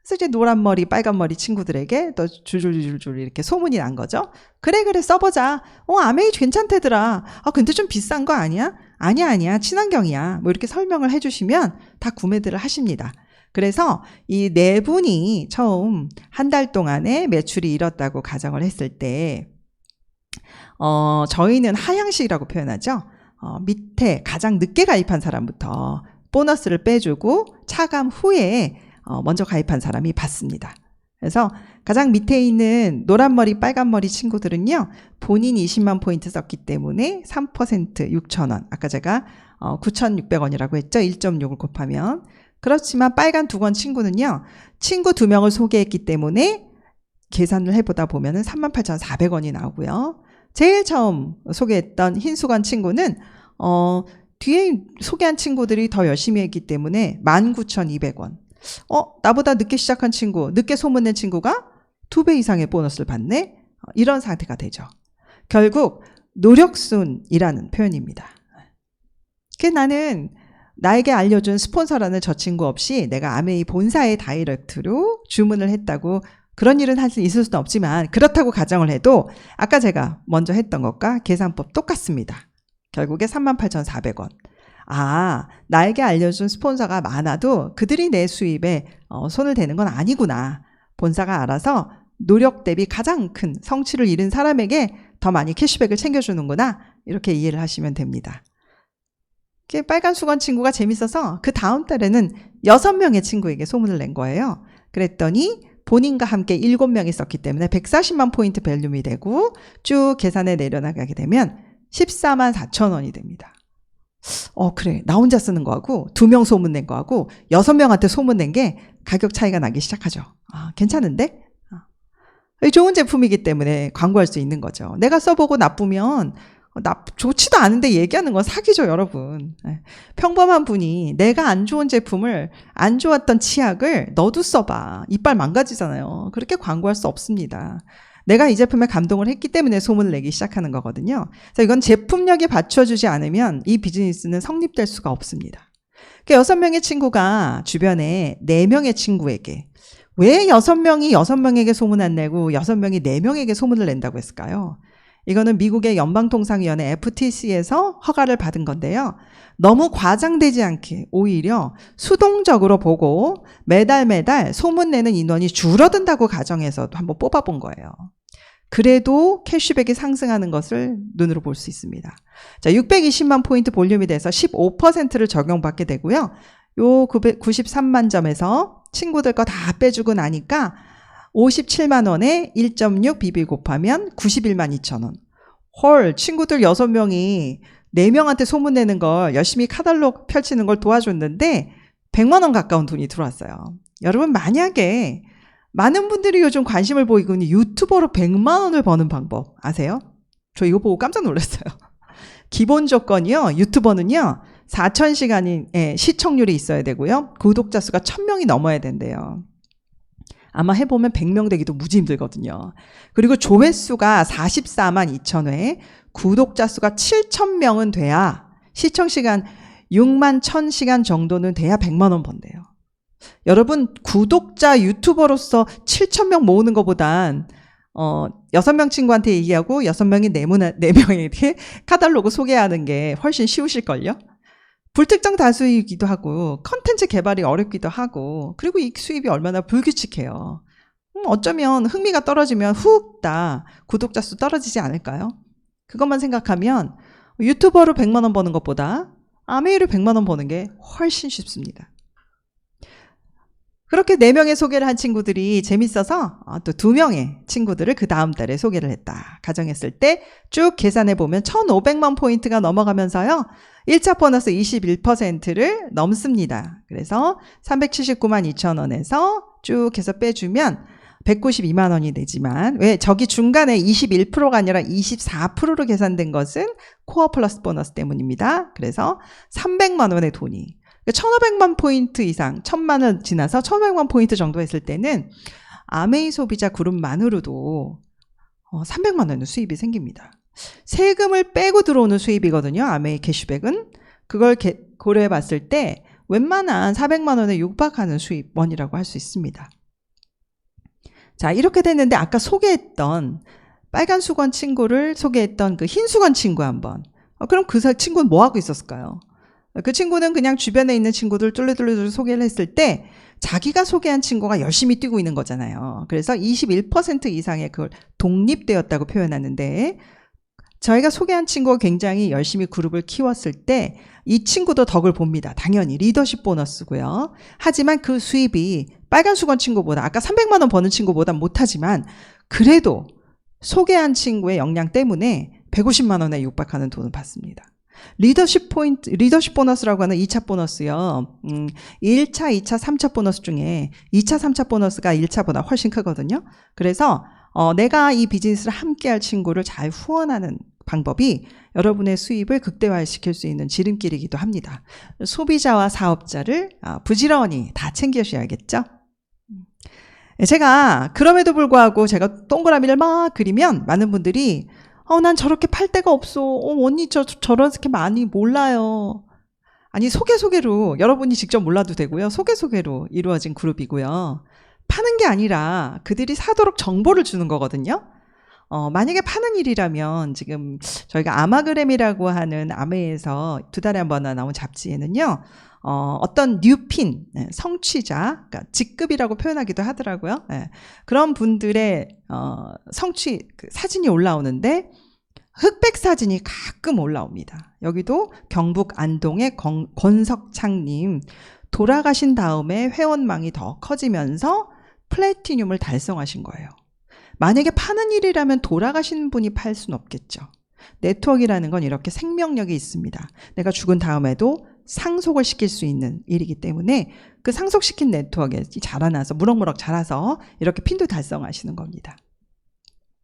그래서 이제 노란 머리, 빨간 머리 친구들에게 또 줄줄줄줄 이렇게 소문이 난 거죠. 그래 써보자. 아메이 괜찮대더라. 근데 좀 비싼 거 아니야? 아니야. 친환경이야. 뭐 이렇게 설명을 해주시면 다 구매들을 하십니다. 그래서 이 네 분이 처음 한 달 동안에 매출이 일었다고 가정을 했을 때, 저희는 하향식이라고 표현하죠. 밑에 가장 늦게 가입한 사람부터 보너스를 빼주고 차감 후에 먼저 가입한 사람이 받습니다. 그래서 가장 밑에 있는 노란머리 빨간머리 친구들은요, 본인이 20만 포인트 썼기 때문에 3% 6,000원, 아까 제가 9,600원이라고 했죠. 1.6을 곱하면. 그렇지만 빨간 두건 친구는요, 친구 2명을 소개했기 때문에 계산을 해보다 보면 38,400원이 나오고요. 제일 처음 소개했던 흰수건 친구는 뒤에 소개한 친구들이 더 열심히 했기 때문에 19,200원. 나보다 늦게 시작한 친구, 늦게 소문낸 친구가 2배 이상의 보너스를 받네? 이런 상태가 되죠. 결국 노력순이라는 표현입니다. 나는 나에게 알려준 스폰서라는 저 친구 없이 내가 아메이 본사의 다이렉트로 주문을 했다고, 그런 일은 사실 있을 수는 없지만 그렇다고 가정을 해도 아까 제가 먼저 했던 것과 계산법 똑같습니다. 결국에 38,400원. 나에게 알려준 스폰서가 많아도 그들이 내 수입에 손을 대는 건 아니구나. 본사가 알아서 노력 대비 가장 큰 성취를 이룬 사람에게 더 많이 캐시백을 챙겨주는구나. 이렇게 이해를 하시면 됩니다. 빨간 수건 친구가 재밌어서 그 다음 달에는 6명의 친구에게 소문을 낸 거예요. 그랬더니 본인과 함께 7명이 썼기 때문에 140만 포인트 밸류이 되고 쭉 계산에 내려나가게 되면 14만 4천 원이 됩니다. 그래. 나 혼자 쓰는 거하고 2명 소문낸 거하고 6명한테 소문낸 게 가격 차이가 나기 시작하죠. 괜찮은데? 좋은 제품이기 때문에 광고할 수 있는 거죠. 내가 써보고 나쁘면 좋지도 않은데 얘기하는 건 사기죠, 여러분. 평범한 분이 내가 안 좋은 제품을, 안 좋았던 치약을 너도 써봐. 이빨 망가지잖아요. 그렇게 광고할 수 없습니다. 내가 이 제품에 감동을 했기 때문에 소문을 내기 시작하는 거거든요. 그래서 이건 제품력이 받쳐주지 않으면 이 비즈니스는 성립될 수가 없습니다. 그러니까 6명의 친구가 주변에 4명의 친구에게 왜 6명에게 소문 안 내고 6명이 4명에게 소문을 낸다고 했을까요? 이거는 미국의 연방통상위원회 FTC에서 허가를 받은 건데요. 너무 과장되지 않게 오히려 수동적으로 보고 매달 소문내는 인원이 줄어든다고 가정해서 한번 뽑아본 거예요. 그래도 캐시백이 상승하는 것을 눈으로 볼 수 있습니다. 자, 620만 포인트 볼륨이 돼서 15%를 적용받게 되고요. 요 93만 점에서 친구들 거 다 빼주고 나니까 57만 원에 1.6 BB 곱하면 91만 2천 원. 헐, 친구들 6명이 4명한테 소문내는 걸 열심히 카탈로그 펼치는 걸 도와줬는데 100만 원 가까운 돈이 들어왔어요. 여러분, 만약에 많은 분들이 요즘 관심을 보이고 있는 유튜버로 100만 원을 버는 방법 아세요? 저 이거 보고 깜짝 놀랐어요. 기본 조건이요. 유튜버는요. 4,000시간의 시청률이 있어야 되고요. 구독자 수가 1,000명이 넘어야 된대요. 아마 해보면 100명 되기도 무지 힘들거든요. 그리고 조회수가 44만 2천 회, 구독자 수가 7,000명은 돼야, 시청시간 6만 1,000시간 정도는 돼야 100만 원 번대요. 여러분, 구독자 유튜버로서 7,000명 모으는 것보단 6명 친구한테 얘기하고 6명이 4명에게 카탈로그 소개하는 게 훨씬 쉬우실걸요? 불특정 다수이기도 하고 컨텐츠 개발이 어렵기도 하고 그리고 이 수입이 얼마나 불규칙해요. 어쩌면 흥미가 떨어지면 훅 다 구독자 수 떨어지지 않을까요? 그것만 생각하면 유튜버로 100만 원 버는 것보다 아메이로 100만 원 버는 게 훨씬 쉽습니다. 그렇게 4명의 소개를 한 친구들이 재밌어서 또 2명의 친구들을 그 다음 달에 소개를 했다. 가정했을 때 쭉 계산해보면 1,500만 포인트가 넘어가면서요. 1차 보너스 21%를 넘습니다. 그래서 379만 2천 원에서 쭉 해서 빼주면 192만 원이 되지만 왜 저기 중간에 21%가 아니라 24%로 계산된 것은 코어 플러스 보너스 때문입니다. 그래서 300만 원의 돈이 1,500만 포인트 이상, 1,000만 원 지나서 1,500만 포인트 정도 했을 때는 아메이 소비자 그룹만으로도 300만 원의 수입이 생깁니다. 세금을 빼고 들어오는 수입이거든요. 아메이 캐시백은. 그걸 고려해 봤을 때 웬만한 400만 원에 육박하는 수입원이라고 할 수 있습니다. 자, 이렇게 됐는데 아까 소개했던 빨간 수건 친구를 소개했던 그 흰 수건 친구 한번. 그럼 그 친구는 뭐 하고 있었을까요? 그 친구는 그냥 주변에 있는 친구들 뚫루뚫루 소개를 했을 때 자기가 소개한 친구가 열심히 뛰고 있는 거잖아요. 그래서 21% 이상의 그걸 독립되었다고 표현하는데 저희가 소개한 친구가 굉장히 열심히 그룹을 키웠을 때 이 친구도 덕을 봅니다. 당연히 리더십 보너스고요. 하지만 그 수입이 빨간 수건 친구보다 아까 300만 원 버는 친구보다 못하지만 그래도 소개한 친구의 역량 때문에 150만 원에 육박하는 돈을 받습니다. 리더십 보너스라고 하는 2차 보너스요. 1차, 2차, 3차 보너스 중에 2차, 3차 보너스가 1차보다 훨씬 크거든요. 그래서 내가 이 비즈니스를 함께 할 친구를 잘 후원하는 방법이 여러분의 수입을 극대화시킬 수 있는 지름길이기도 합니다. 소비자와 사업자를 부지런히 다 챙겨주셔야겠죠. 제가 그럼에도 불구하고 제가 동그라미를 막 그리면 많은 분들이 난 저렇게 팔 데가 없어. 언니 저렇게 많이 몰라요. 아니 소개로 여러분이 직접 몰라도 되고요. 소개로 이루어진 그룹이고요. 파는 게 아니라 그들이 사도록 정보를 주는 거거든요. 만약에 파는 일이라면 지금 저희가 아마그램이라고 하는 아메에서 2달에 한 번 나온 잡지에는요. 어떤 뉴핀, 성취자, 그러니까 직급이라고 표현하기도 하더라고요. 그런 분들의 사진이 올라오는데 흑백 사진이 가끔 올라옵니다. 여기도 경북 안동의 권석창님 돌아가신 다음에 회원망이 더 커지면서 플래티늄을 달성하신 거예요. 만약에 파는 일이라면 돌아가신 분이 팔 수는 없겠죠. 네트워크라는 건 이렇게 생명력이 있습니다. 내가 죽은 다음에도 상속을 시킬 수 있는 일이기 때문에 그 상속시킨 네트워크에 자라나서 무럭무럭 자라서 이렇게 핀도 달성하시는 겁니다.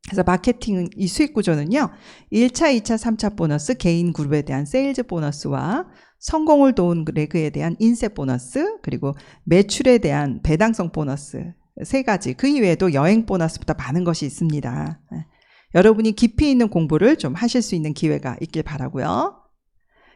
그래서 마케팅 이 수익 구조는요. 1차, 2차, 3차 보너스, 개인 그룹에 대한 세일즈 보너스와 성공을 도운 레그에 대한 인셋 보너스, 그리고 매출에 대한 배당성 보너스 3가지. 그 이외에도 여행 보너스보다 많은 것이 있습니다. 여러분이 깊이 있는 공부를 좀 하실 수 있는 기회가 있길 바라고요.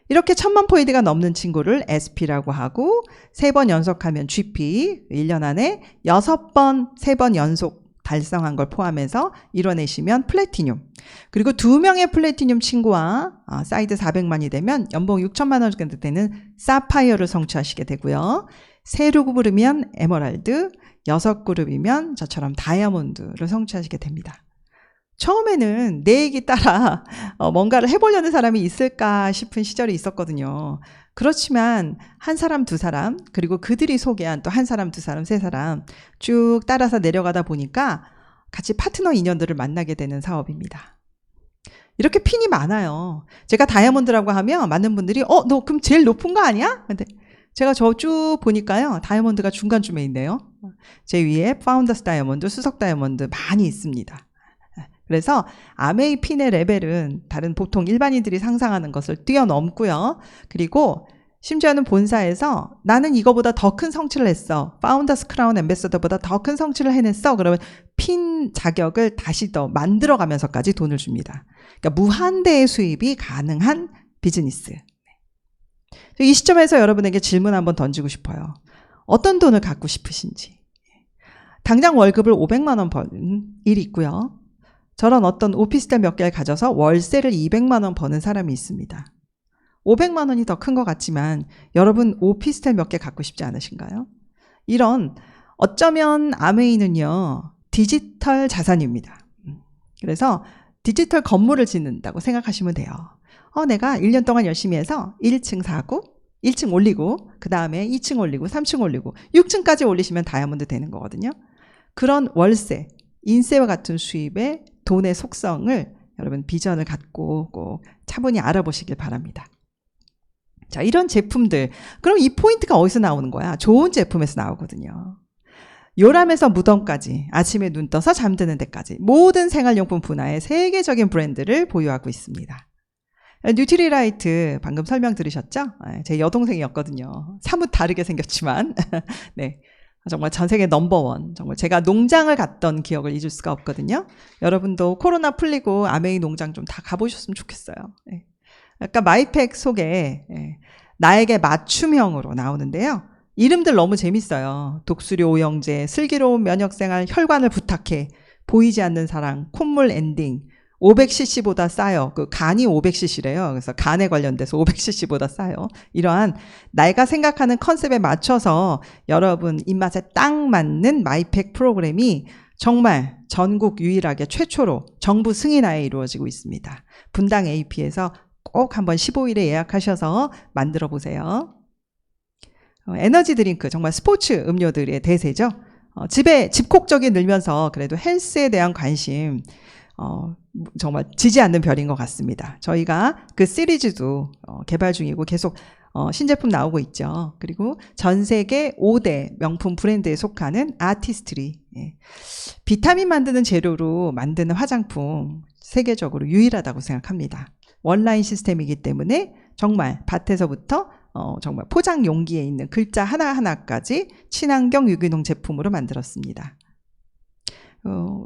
이렇게 1000만 포인트가 넘는 친구를 SP라고 하고 3번 연속하면 GP, 1년 안에 6번, 3번 연속 달성한 걸 포함해서 이뤄내시면 플래티늄. 그리고 2명의 플래티늄 친구와 사이드 400만이 되면 연봉 6천만 원 정도 되는 사파이어를 성취하시게 되고요. 3그룹이면 에메랄드, 6그룹이면 저처럼 다이아몬드를 성취하시게 됩니다. 처음에는 내 얘기 따라 뭔가를 해보려는 사람이 있을까 싶은 시절이 있었거든요. 그렇지만 한 사람, 두 사람, 그리고 그들이 소개한 또 한 사람, 두 사람, 세 사람 쭉 따라서 내려가다 보니까 같이 파트너 인연들을 만나게 되는 사업입니다. 이렇게 핀이 많아요. 제가 다이아몬드라고 하면 많은 분들이 너 그럼 제일 높은 거 아니야? 근데 제가 저 쭉 보니까요. 다이아몬드가 중간쯤에 있네요. 제 위에 파운더스 다이아몬드, 수석 다이아몬드 많이 있습니다. 그래서 아메이 핀의 레벨은 다른 보통 일반인들이 상상하는 것을 뛰어넘고요. 그리고 심지어는 본사에서 나는 이거보다 더 큰 성취를 했어. 파운더스 크라운 앰베서더보다 더 큰 성취를 해냈어. 그러면 핀 자격을 다시 더 만들어가면서까지 돈을 줍니다. 그러니까 무한대의 수입이 가능한 비즈니스. 이 시점에서 여러분에게 질문 한번 던지고 싶어요. 어떤 돈을 갖고 싶으신지. 당장 월급을 500만 원 버는 일이 있고요. 저런 어떤 오피스텔 몇 개를 가져서 월세를 200만 원 버는 사람이 있습니다. 500만 원이 더 큰 것 같지만 여러분 오피스텔 몇 개 갖고 싶지 않으신가요? 이런 어쩌면 아메이는요. 디지털 자산입니다. 그래서 디지털 건물을 짓는다고 생각하시면 돼요. 내가 1년 동안 열심히 해서 1층 사고 1층 올리고 그 다음에 2층 올리고 3층 올리고 6층까지 올리시면 다이아몬드 되는 거거든요. 그런 월세, 인세와 같은 수입의 돈의 속성을 여러분 비전을 갖고 꼭 차분히 알아보시길 바랍니다. 자, 이런 제품들. 그럼 이 포인트가 어디서 나오는 거야? 좋은 제품에서 나오거든요. 요람에서 무덤까지, 아침에 눈 떠서 잠드는 데까지 모든 생활용품 분야의 세계적인 브랜드를 보유하고 있습니다. 뉴트리라이트 방금 설명 들으셨죠? 제 여동생이었거든요. 사뭇 다르게 생겼지만 네. 정말 전 세계 넘버원. 정말 제가 농장을 갔던 기억을 잊을 수가 없거든요. 여러분도 코로나 풀리고 아메이 농장 좀 다 가보셨으면 좋겠어요. 네. 아까 마이팩 속에 나에게 맞춤형으로 나오는데요. 이름들 너무 재밌어요. 독수리 오영재, 슬기로운 면역생활, 혈관을 부탁해, 보이지 않는 사랑, 콧물 엔딩, 500cc보다 싸요. 그 간이 500cc래요. 그래서 간에 관련돼서 500cc보다 싸요. 이러한 내가 생각하는 컨셉에 맞춰서 여러분 입맛에 딱 맞는 마이팩 프로그램이 정말 전국 유일하게 최초로 정부 승인하에 이루어지고 있습니다. 분당 AP에서 꼭 한번 15일에 예약하셔서 만들어 보세요. 에너지 드링크, 정말 스포츠 음료들의 대세죠. 집콕적이 늘면서 그래도 헬스에 대한 관심 정말 지지 않는 별인 것 같습니다. 저희가 그 시리즈도 개발 중이고 계속 신제품 나오고 있죠. 그리고 전 세계 5대 명품 브랜드에 속하는 아티스트리. 비타민 만드는 재료로 만드는 화장품 세계적으로 유일하다고 생각합니다. 원라인 시스템이기 때문에 정말 밭에서부터 정말 포장 용기에 있는 글자 하나하나까지 친환경 유기농 제품으로 만들었습니다.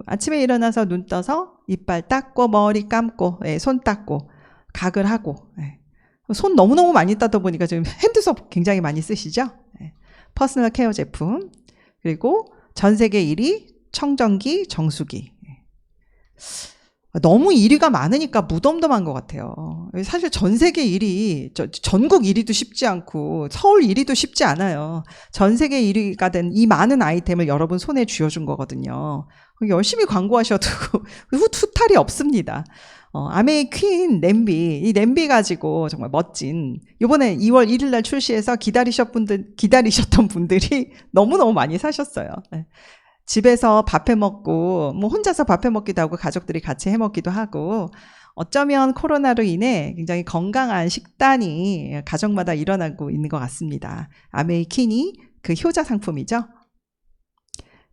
아침에 일어나서 눈 떠서 이빨 닦고 머리 감고 손 닦고 각을 하고 손 너무너무 많이 따다 보니까 지금 핸드소프 굉장히 많이 쓰시죠? 퍼스널 케어 제품 그리고 전 세계 1위 청정기 정수기. 너무 1위가 많으니까 무덤덤한 것 같아요. 사실 전 세계 1위, 전국 1위도 쉽지 않고 서울 1위도 쉽지 않아요. 전 세계 1위가 된 이 많은 아이템을 여러분 손에 쥐어준 거거든요. 열심히 광고하셔도 후탈이 없습니다. 아메이 퀸 냄비, 이 냄비 가지고 정말 멋진 이번에 2월 1일 날 출시해서 기다리셨던 분들이 너무너무 많이 사셨어요. 집에서 밥해 먹고 뭐 혼자서 밥해 먹기도 하고 가족들이 같이 해 먹기도 하고 어쩌면 코로나로 인해 굉장히 건강한 식단이 가정마다 일어나고 있는 것 같습니다. 아메이 키니 그 효자 상품이죠.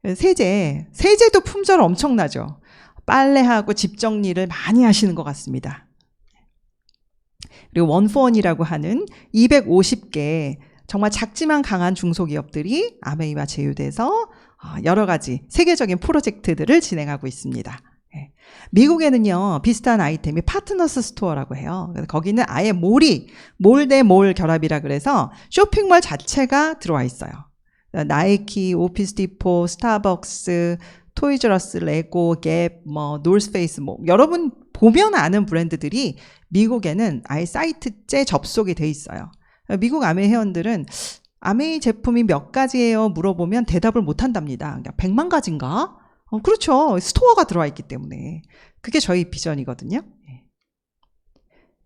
세제도 품절 엄청나죠. 빨래하고 집 정리를 많이 하시는 것 같습니다. 그리고 원포원이라고 하는 250개 정말 작지만 강한 중소기업들이 아메이와 제휴돼서 여러 가지 세계적인 프로젝트들을 진행하고 있습니다. 미국에는요, 비슷한 아이템이 파트너스 스토어라고 해요. 그래서 거기는 아예 몰 대 몰 결합이라 그래서 쇼핑몰 자체가 들어와 있어요. 나이키, 오피스 디포, 스타벅스, 토이즈러스, 레고, 갭, 노스페이스, 여러분 보면 아는 브랜드들이 미국에는 아예 사이트째 접속이 돼 있어요. 미국 아메이 회원들은 아메이 제품이 몇 가지예요? 물어보면 대답을 못 한답니다. 100만 가지인가? 그렇죠. 스토어가 들어와 있기 때문에. 그게 저희 비전이거든요.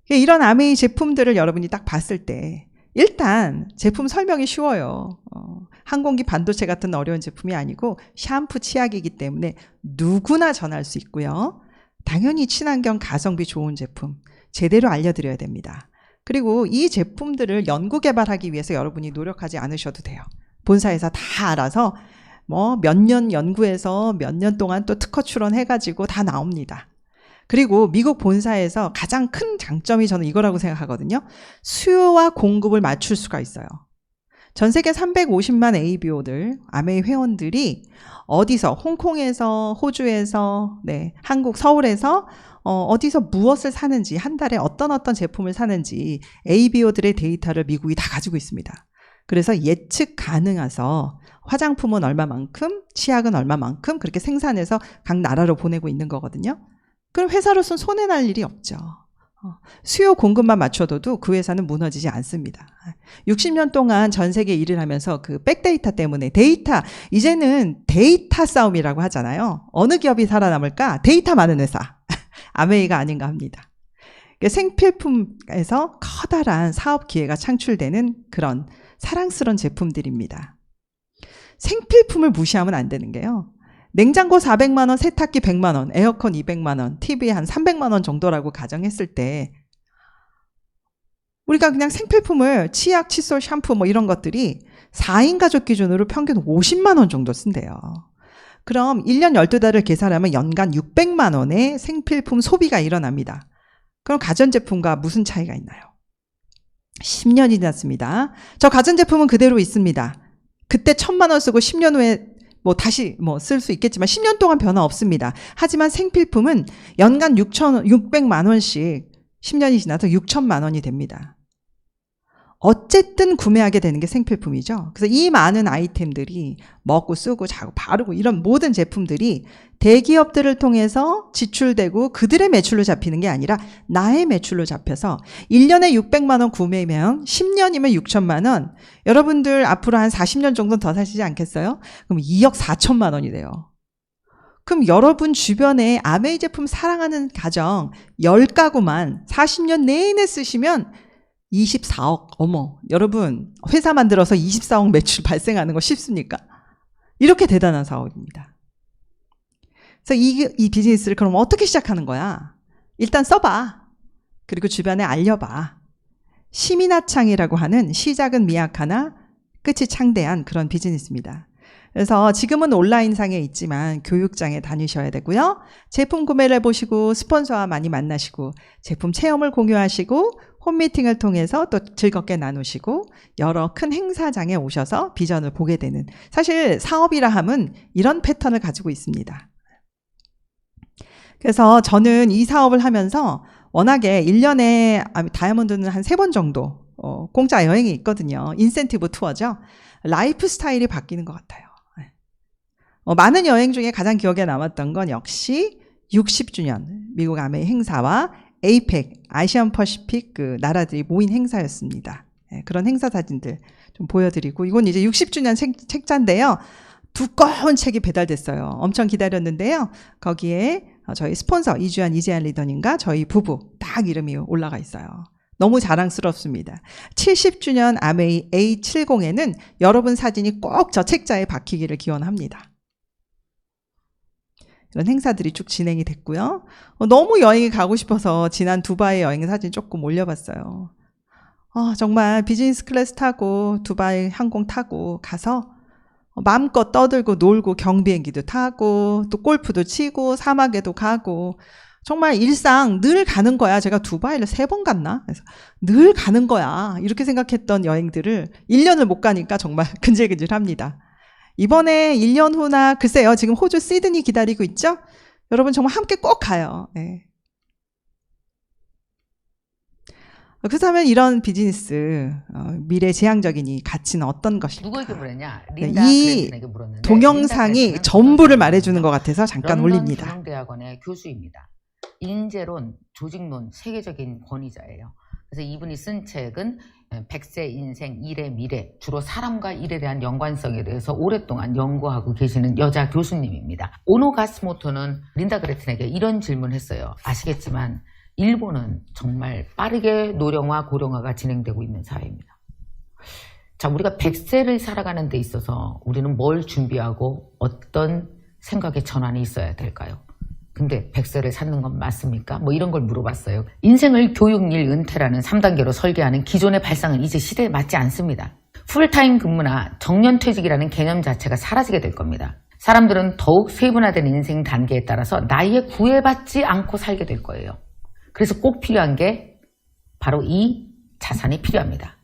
이런 아메이 제품들을 여러분이 딱 봤을 때 일단 제품 설명이 쉬워요. 항공기 반도체 같은 어려운 제품이 아니고 샴푸 치약이기 때문에 누구나 전할 수 있고요. 당연히 친환경 가성비 좋은 제품 제대로 알려드려야 됩니다. 그리고 이 제품들을 연구 개발하기 위해서 여러분이 노력하지 않으셔도 돼요. 본사에서 다 알아서 몇 년 연구해서 몇 년 동안 또 특허 출원해가지고 다 나옵니다. 그리고 미국 본사에서 가장 큰 장점이 저는 이거라고 생각하거든요. 수요와 공급을 맞출 수가 있어요. 전 세계 350만 ABO들, 아메이 회원들이 어디서, 홍콩에서, 호주에서, 한국 서울에서 어디서 무엇을 사는지, 한 달에 어떤 제품을 사는지 ABO들의 데이터를 미국이 다 가지고 있습니다. 그래서 예측 가능해서 화장품은 얼마만큼, 치약은 얼마만큼 그렇게 생산해서 각 나라로 보내고 있는 거거든요. 그럼 회사로서는 손해날 일이 없죠. 수요 공급만 맞춰둬도 그 회사는 무너지지 않습니다. 60년 동안 전 세계 일을 하면서 그 백데이터 때문에 이제는 데이터 싸움이라고 하잖아요. 어느 기업이 살아남을까? 데이터 많은 회사. 아메이가 아닌가 합니다. 생필품에서 커다란 사업 기회가 창출되는 그런 사랑스러운 제품들입니다. 생필품을 무시하면 안 되는 게요. 냉장고 400만 원, 세탁기 100만 원, 에어컨 200만 원, TV 한 300만 원 정도라고 가정했을 때 우리가 그냥 생필품을 치약, 칫솔, 샴푸 이런 것들이 4인 가족 기준으로 평균 50만 원 정도 쓴대요. 그럼 1년 12달을 계산하면 연간 600만 원의 생필품 소비가 일어납니다. 그럼 가전제품과 무슨 차이가 있나요? 10년이 지났습니다. 저 가전제품은 그대로 있습니다. 그때 1000만 원 쓰고 10년 후에 다시 쓸 수 있겠지만 10년 동안 변화 없습니다. 하지만 생필품은 연간 600만 원씩 10년이 지나서 6천만 원이 됩니다. 어쨌든 구매하게 되는 게 생필품이죠. 그래서 이 많은 아이템들이 먹고 쓰고 자고 바르고 이런 모든 제품들이 대기업들을 통해서 지출되고 그들의 매출로 잡히는 게 아니라 나의 매출로 잡혀서 1년에 600만 원 구매면 10년이면 6천만 원. 여러분들 앞으로 한 40년 정도 더 사시지 않겠어요? 그럼 2억 4천만 원이 돼요. 그럼 여러분 주변에 아메이 제품 사랑하는 가정 10가구만 40년 내내 쓰시면 24억, 여러분 회사 만들어서 24억 매출 발생하는 거 쉽습니까? 이렇게 대단한 사업입니다. 그래서 이 비즈니스를 그럼 어떻게 시작하는 거야? 일단 써봐. 그리고 주변에 알려봐. 시민하창이라고 하는 시작은 미약하나 끝이 창대한 그런 비즈니스입니다. 그래서 지금은 온라인상에 있지만 교육장에 다니셔야 되고요. 제품 구매를 해보시고 스폰서와 많이 만나시고 제품 체험을 공유하시고 홈미팅을 통해서 또 즐겁게 나누시고 여러 큰 행사장에 오셔서 비전을 보게 되는, 사실 사업이라 함은 이런 패턴을 가지고 있습니다. 그래서 저는 이 사업을 하면서 워낙에 1년에 다이아몬드는 한 3번 정도 공짜 여행이 있거든요. 인센티브 투어죠. 라이프 스타일이 바뀌는 것 같아요. 많은 여행 중에 가장 기억에 남았던 건 역시 60주년 미국 아메이 행사와 에이펙, 아시안 퍼시픽 그 나라들이 모인 행사였습니다. 그런 행사 사진들 좀 보여드리고, 이건 이제 60주년 책자인데요. 두꺼운 책이 배달됐어요. 엄청 기다렸는데요. 거기에 저희 스폰서 이주연, 이재한 리더님과 저희 부부 딱 이름이 올라가 있어요. 너무 자랑스럽습니다. 70주년 아메이 A70에는 여러분 사진이 꼭 저 책자에 박히기를 기원합니다. 이런 행사들이 쭉 진행이 됐고요. 너무 여행이 가고 싶어서 지난 두바이 여행 사진 조금 올려봤어요. 정말 비즈니스 클래스 타고 두바이 항공 타고 가서 마음껏 떠들고 놀고 경비행기도 타고 또 골프도 치고 사막에도 가고 정말 일상 늘 가는 거야. 제가 두바이를 3번 갔나? 그래서 늘 가는 거야. 이렇게 생각했던 여행들을 1년을 못 가니까 정말 근질근질합니다. 이번에 1년 후나 글쎄요. 지금 호주 시드니 기다리고 있죠? 여러분 정말 함께 꼭 가요. 네. 그렇다면 이런 비즈니스 미래지향적인 이 가치는 어떤 것일까? 누구에게 물었냐? 이 동영상이 전부를 말해주는 것 같아서 잠깐 올립니다. 경영대학원의 교수입니다. 인재론, 조직론 세계적인 권위자예요. 그래서 이분이 쓴 책은 100세 인생, 일의 미래, 주로 사람과 일에 대한 연관성에 대해서 오랫동안 연구하고 계시는 여자 교수님입니다. 오노 가스모토는 린다 그레튼에게 이런 질문을 했어요. 아시겠지만 일본은 정말 빠르게 노령화, 고령화가 진행되고 있는 사회입니다. 자, 우리가 100세를 살아가는 데 있어서 우리는 뭘 준비하고 어떤 생각의 전환이 있어야 될까요? 근데 100세를 사는 건 맞습니까? 뭐 이런 걸 물어봤어요. 인생을 교육일 은퇴라는 3단계로 설계하는 기존의 발상은 이제 시대에 맞지 않습니다. 풀타임 근무나 정년퇴직이라는 개념 자체가 사라지게 될 겁니다. 사람들은 더욱 세분화된 인생 단계에 따라서 나이에 구애받지 않고 살게 될 거예요. 그래서 꼭 필요한 게 바로 이 자산이 필요합니다.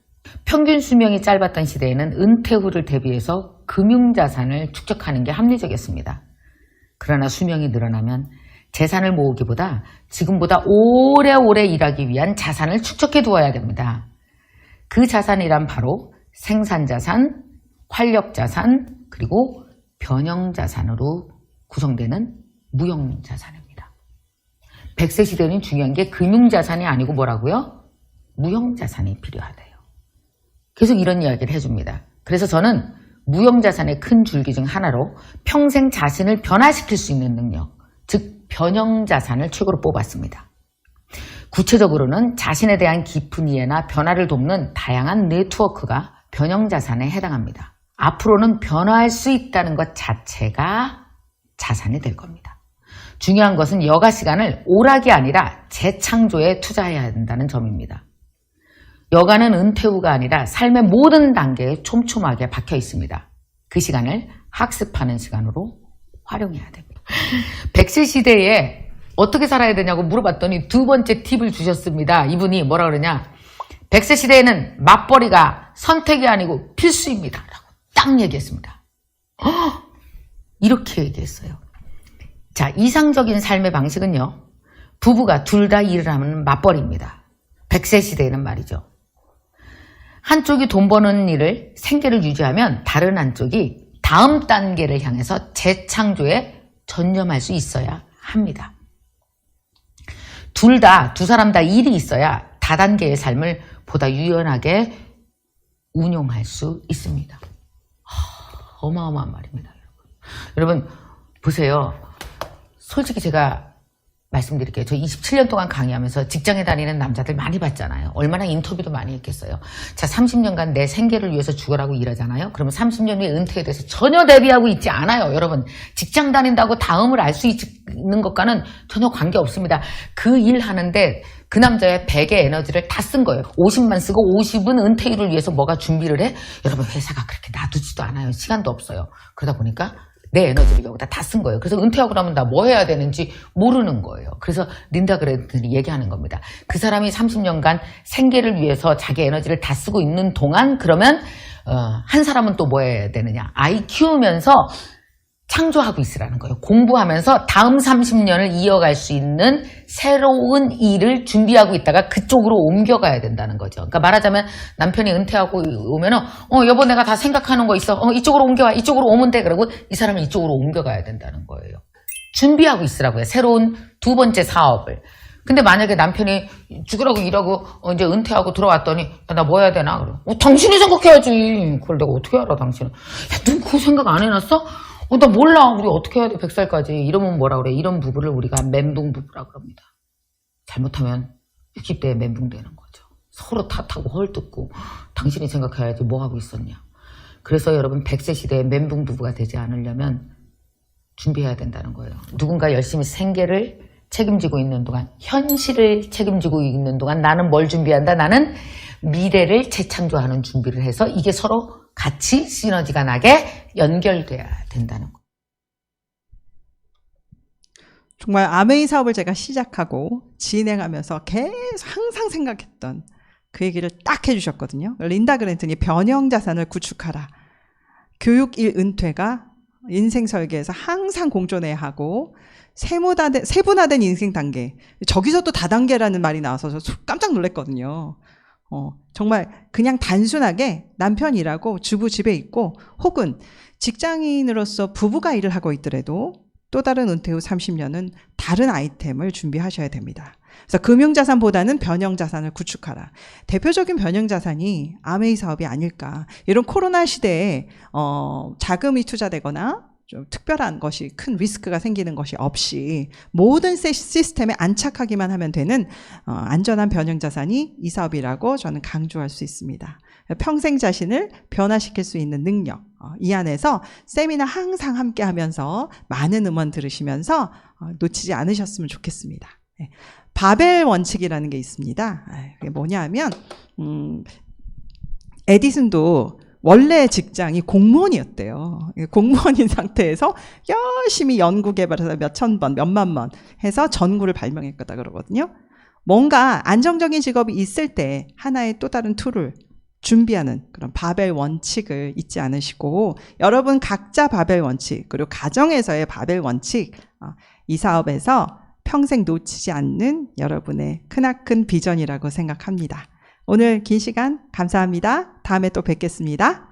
평균 수명이 짧았던 시대에는 은퇴 후를 대비해서 금융자산을 축적하는 게 합리적이었습니다. 그러나 수명이 늘어나면 재산을 모으기보다 지금보다 오래오래 일하기 위한 자산을 축적해 두어야 됩니다. 그 자산이란 바로 생산자산, 활력자산, 그리고 변형자산으로 구성되는 무형자산입니다. 100세 시대는 중요한 게 금융자산이 아니고 뭐라고요? 무형자산이 필요하대요. 계속 이런 이야기를 해줍니다. 그래서 저는 무형자산의 큰 줄기 중 하나로 평생 자신을 변화시킬 수 있는 능력, 즉 변형자산을 최고로 뽑았습니다. 구체적으로는 자신에 대한 깊은 이해나 변화를 돕는 다양한 네트워크가 변형자산에 해당합니다. 앞으로는 변화할 수 있다는 것 자체가 자산이 될 겁니다. 중요한 것은 여가 시간을 오락이 아니라 재창조에 투자해야 한다는 점입니다. 여가는 은퇴 후가 아니라 삶의 모든 단계에 촘촘하게 박혀 있습니다. 그 시간을 학습하는 시간으로 활용해야 됩니다. 100세 시대에 어떻게 살아야 되냐고 물어봤더니 두 번째 팁을 주셨습니다. 이분이 뭐라 그러냐? 100세 시대에는 맞벌이가 선택이 아니고 필수입니다. 라고 딱 얘기했습니다. 이렇게 얘기했어요. 자, 이상적인 삶의 방식은요. 부부가 둘 다 일을 하면 맞벌이입니다. 100세 시대에는 말이죠. 한쪽이 돈 버는 일을 생계를 유지하면 다른 한쪽이 다음 단계를 향해서 재창조에 전념할 수 있어야 합니다. 두 사람 다 일이 있어야 다단계의 삶을 보다 유연하게 운용할 수 있습니다. 어마어마한 말입니다. 여러분 보세요. 솔직히 제가 말씀드릴게요. 저 27년 동안 강의하면서 직장에 다니는 남자들 많이 봤잖아요. 얼마나 인터뷰도 많이 했겠어요. 자, 30년간 내 생계를 위해서 죽어라고 일하잖아요. 그러면 30년 후에 은퇴에 대해서 전혀 대비하고 있지 않아요. 여러분, 직장 다닌다고 다음을 알 수 있는 것과는 전혀 관계없습니다. 그 일 하는데 그 남자의 100의 에너지를 다 쓴 거예요. 50만 쓰고 50은 은퇴일을 위해서 뭐가 준비를 해? 여러분, 회사가 그렇게 놔두지도 않아요. 시간도 없어요. 그러다 보니까 내 에너지를 여기다 다 쓴 거예요. 그래서 은퇴하고 나면 나 뭐 해야 되는지 모르는 거예요. 그래서 린다 그레튼이 얘기하는 겁니다. 그 사람이 30년간 생계를 위해서 자기 에너지를 다 쓰고 있는 동안 그러면 한 사람은 또 뭐 해야 되느냐. 아이 키우면서 창조하고 있으라는 거예요. 공부하면서 다음 30년을 이어갈 수 있는 새로운 일을 준비하고 있다가 그쪽으로 옮겨가야 된다는 거죠. 그러니까 말하자면 남편이 은퇴하고 오면은 여보 내가 다 생각하는 거 있어. 이쪽으로 옮겨와. 이쪽으로 오면 돼. 그러고 이 사람은 이쪽으로 옮겨가야 된다는 거예요. 준비하고 있으라고요. 새로운 두 번째 사업을. 근데 만약에 남편이 죽으라고 일하고 이제 은퇴하고 들어왔더니 나 뭐 해야 되나? 그래. 당신이 생각해야지. 그걸 내가 어떻게 알아 당신은. 야, 너 그 생각 안 해놨어? 나 몰라. 우리 어떻게 해야 돼 100살까지. 이러면 뭐라 그래. 이런 부부를 우리가 멘붕 부부라고 합니다. 잘못하면 60대에 멘붕 되는 거죠. 서로 탓하고 헐뜯고 당신이 생각해야지 뭐 하고 있었냐. 그래서 여러분 100세 시대에 멘붕 부부가 되지 않으려면 준비해야 된다는 거예요. 누군가 열심히 생계를 책임지고 있는 동안, 현실을 책임지고 있는 동안 나는 뭘 준비한다? 나는 미래를 재창조하는 준비를 해서 이게 서로 같이 시너지가 나게 연결돼야 된다는 거예요. 정말 아메이 사업을 제가 시작하고 진행하면서 계속 항상 생각했던 그 얘기를 딱 해주셨거든요. 린다 그랜튼이 변형 자산을 구축하라. 교육일 은퇴가 인생 설계에서 항상 공존해야 하고 세분화된 인생 단계. 저기서 또 다단계라는 말이 나와서 저 깜짝 놀랐거든요. 정말 그냥 단순하게 남편 일하고 주부 집에 있고 혹은 직장인으로서 부부가 일을 하고 있더라도 또 다른 은퇴 후 30년은 다른 아이템을 준비하셔야 됩니다. 그래서 금융자산보다는 변형자산을 구축하라. 대표적인 변형자산이 아메이 사업이 아닐까. 이런 코로나 시대에 자금이 투자되거나 좀 특별한 것이 큰 리스크가 생기는 것이 없이 모든 시스템에 안착하기만 하면 되는 안전한 변형자산이 이 사업이라고 저는 강조할 수 있습니다. 평생 자신을 변화시킬 수 있는 능력, 이 안에서 세미나 항상 함께 하면서 많은 음원 들으시면서 놓치지 않으셨으면 좋겠습니다. 바벨 원칙이라는 게 있습니다. 그게 뭐냐면 에디슨도 원래 직장이 공무원이었대요. 공무원인 상태에서 열심히 연구 개발해서 몇천 번, 몇만 번 해서 전구를 발명했다 그러거든요. 뭔가 안정적인 직업이 있을 때 하나의 또 다른 툴을 준비하는 그런 바벨 원칙을 잊지 않으시고 여러분 각자 바벨 원칙 그리고 가정에서의 바벨 원칙 이 사업에서 평생 놓치지 않는 여러분의 크나큰 비전이라고 생각합니다. 오늘 긴 시간 감사합니다. 다음에 또 뵙겠습니다.